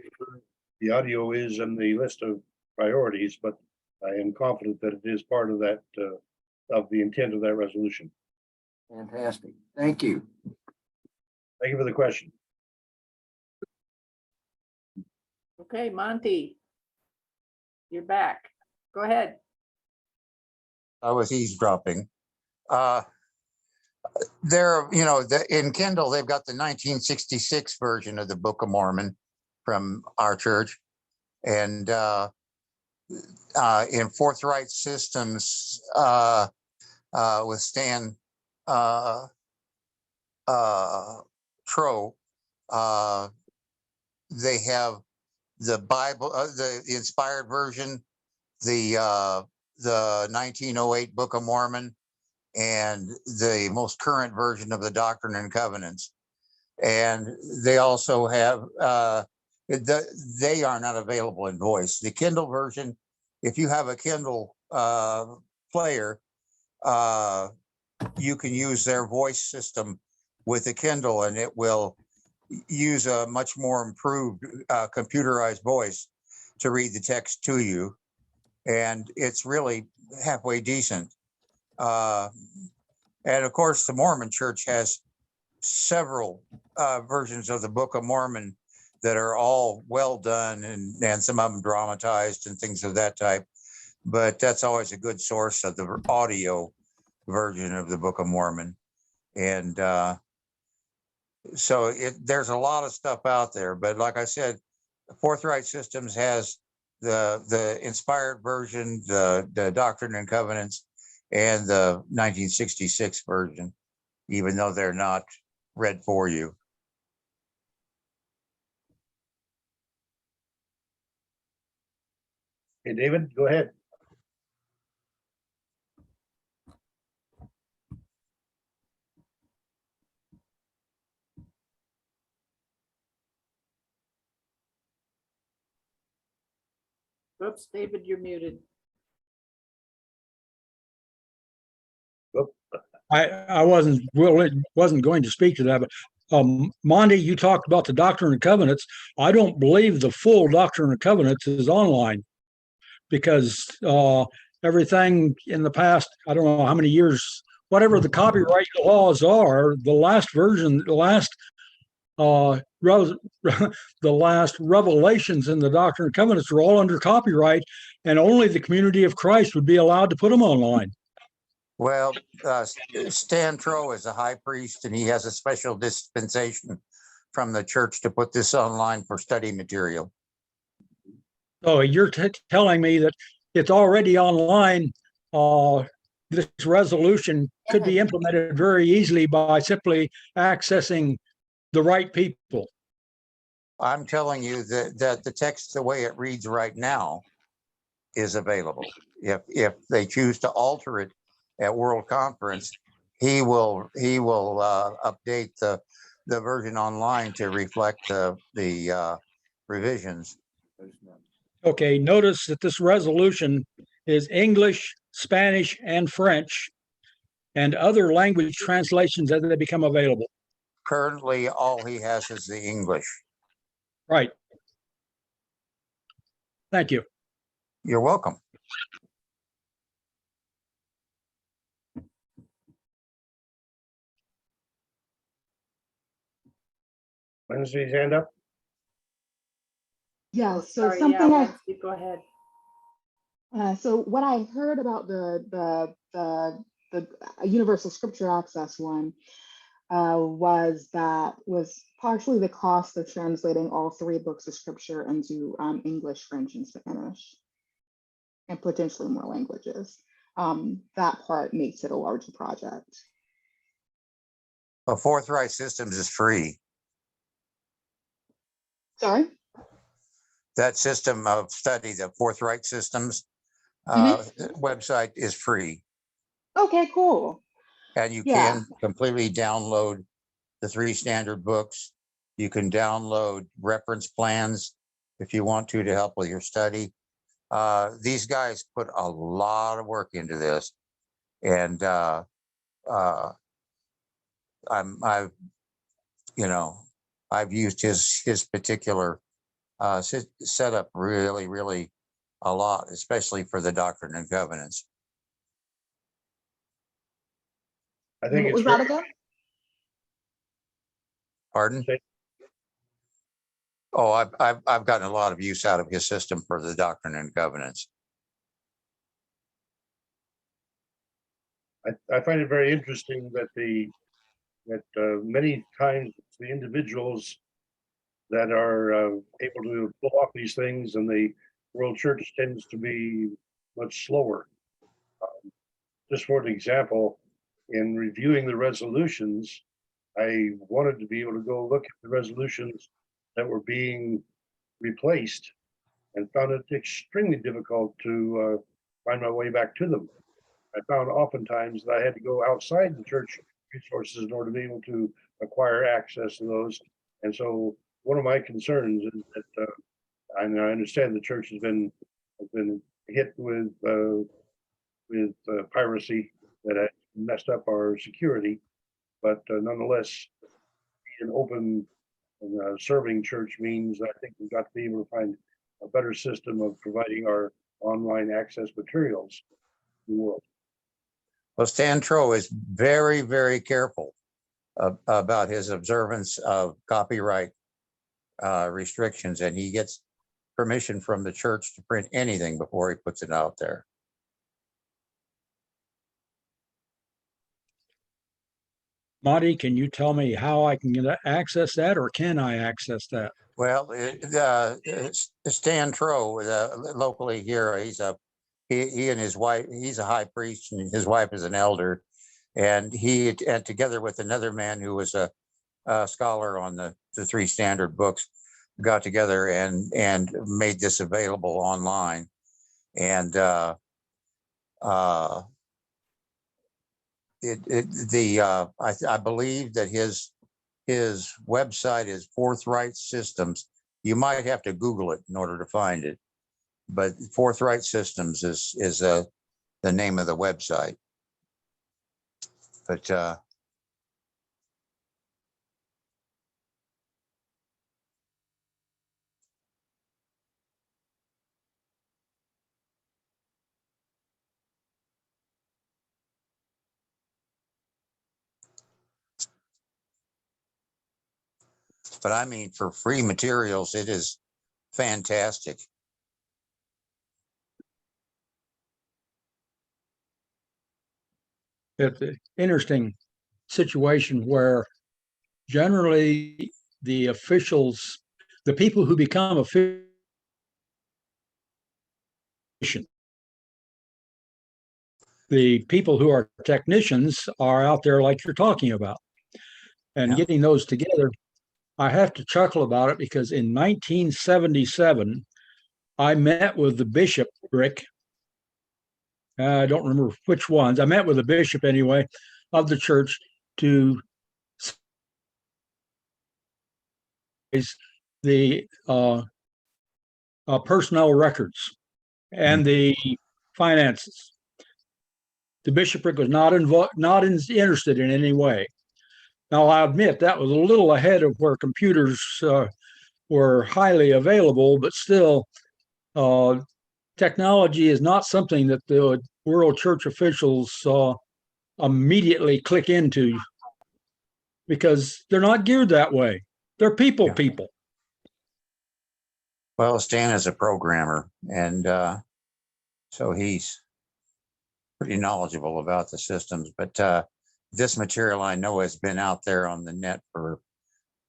the audio is in the list of priorities, but I am confident that it is part of that of the intent of that resolution. Fantastic. Thank you. Thank you for the question. Okay, Monty. You're back. Go ahead. I was eavesdropping. In Kindle, they've got the 1966 version of the Book of Mormon from our church. And in Forthright Systems with Stan Tro, they have the Bible, the inspired version, the 1908 Book of Mormon, and the most current version of the Doctrine and Covenants. And they also have, they are not available in voice. The Kindle version, if you have a Kindle player, you can use their voice system with the Kindle and it will use a much more improved computerized voice to read the text to you. And it's really halfway decent. And of course, the Mormon Church has several versions of the Book of Mormon that are all well done, and some of them dramatized and things of that type. But that's always a good source of the audio version of the Book of Mormon. And so there's a lot of stuff out there. But like I said, Forthright Systems has the inspired version, the Doctrine and Covenants, and the 1966 version, even though they're not read for you. Hey, David, go ahead. Oops, David, you're muted. I wasn't going to speak to that, but Monty, you talked about the Doctrine and Covenants. I don't believe the full Doctrine and Covenants is online, because everything in the past, I don't know how many years, whatever the copyright laws are, the last version, the last revelations in the Doctrine and Covenants are all under copyright, and only the Community of Christ would be allowed to put them online. Well, Stan Troe is a high priest, and he has a special dispensation from the church to put this online for study material. So you're telling me that it's already online. This resolution could be implemented very easily by simply accessing the right people. I'm telling you that the text, the way it reads right now, is available. If they choose to alter it at World Conference, he will update the version online to reflect the revisions. Okay, notice that this resolution is English, Spanish, and French, and other language translations as they become available. Currently, all he has is the English. Right. Thank you. You're welcome. Wednesday's hand up. Yeah, Oh, so sorry, something yeah, I Wednesday, go ahead. So what I heard about the Universal Scripture Access one was partially the cost of translating all 3 books of Scripture into English, French, and Spanish, and potentially more languages. That part makes it a larger project. A Forthright Systems is free. Sorry? That system of study, the Forthright Systems website, is free. Okay, cool. And you Yeah. can completely download the 3 standard books. You can download reference plans if you want to help with your study. These guys put a lot of work into this, and I've used his particular setup really a lot, especially for the Doctrine and Covenants. I think What it's was that again? Pardon? Oh, I've gotten a lot of use out of his system for the Doctrine and Covenants. I find it very interesting that many times it's the individuals that are able to pull off these things, and the world church tends to be much slower. Just for an example, in reviewing the resolutions, I wanted to be able to go look at the resolutions that were being replaced, and found it extremely difficult to find my way back to them. I found oftentimes that I had to go outside the church resources in order to be able to acquire access to those. And so one of my concerns is that, and I understand the church has been hit with piracy that has messed up our security, but nonetheless, an open and serving church means I think we've got to be able to find a better system of providing our online access materials to the world. Well, Stan Troe is very careful about his observance of copyright restrictions, and he gets permission from the church to print anything before he puts it out there. Monty, can you tell me how I can access that, or can I access that? Well, Stan Trow, locally here, he and his wife, he's a high priest and his wife is an elder. And and together with another man who was a scholar on the three standard books, got together and made this available online. And I believe that his website is Forthright Systems. You might have to Google it in order to find it, but Forthright Systems is the name of the website. But I mean, for free materials, it is fantastic. It's an interesting situation where generally the officials, the people who become officials, the people who are technicians are out there like you're talking about. And getting those together, I have to chuckle about it because in 1977, I met with the bishopric. I don't remember which ones. I met with the bishop anyway of the church to the personnel records and the finances. The bishopric was not interested in any way. Now, I admit that was a little ahead of where computers were highly available, but still, technology is not something that the world church officials immediately click into because they're not geared that way. They're people. Well, Stan is a programmer, and so he's pretty knowledgeable about the systems. But this material I know has been out there on the net for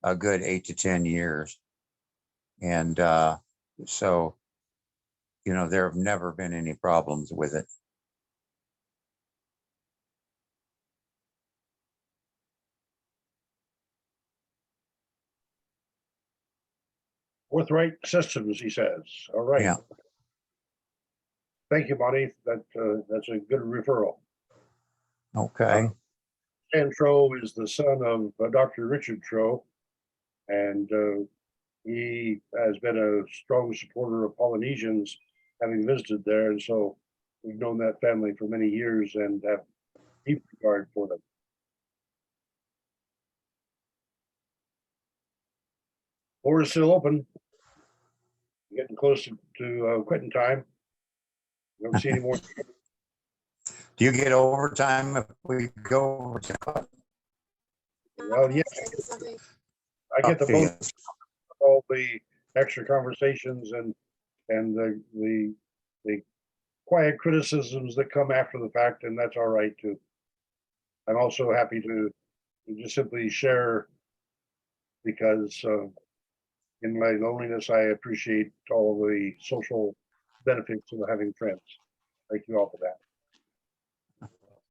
a good 8 to 10 years. And so, you know, there have never been any problems with it. Forthright Systems, he says. All right. Yeah. Thank you, Monty. That's a good referral. Okay. Stan Trow is the son of Dr. Richard Trow, and he has been a strong supporter of Polynesians, having visited there, and so we've known that family for many years and have deep regard for them. Floor is still open. Getting close to quitting time. Don't see any more. Do you get overtime if we go overtime? Well, yes. I get the bonus of all the extra conversations and the quiet criticisms that come after the fact, and that's all right too. I'm also happy to just simply share because in my loneliness, I appreciate all the social benefits of having friends. Thank you all for that.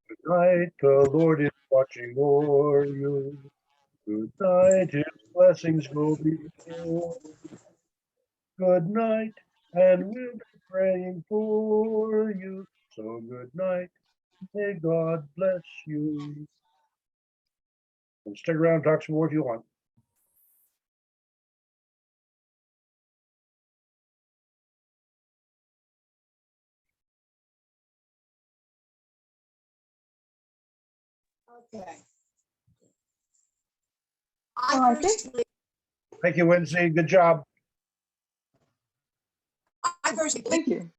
Good night, the Lord is watching o'er you. Good night, his blessings go before. Good night, and we'll be praying for you. So good night, may God bless you. And stick around and talk some more if you want. Okay. Well, I think- Thank you, Wednesday. Good job. I personally Thank you.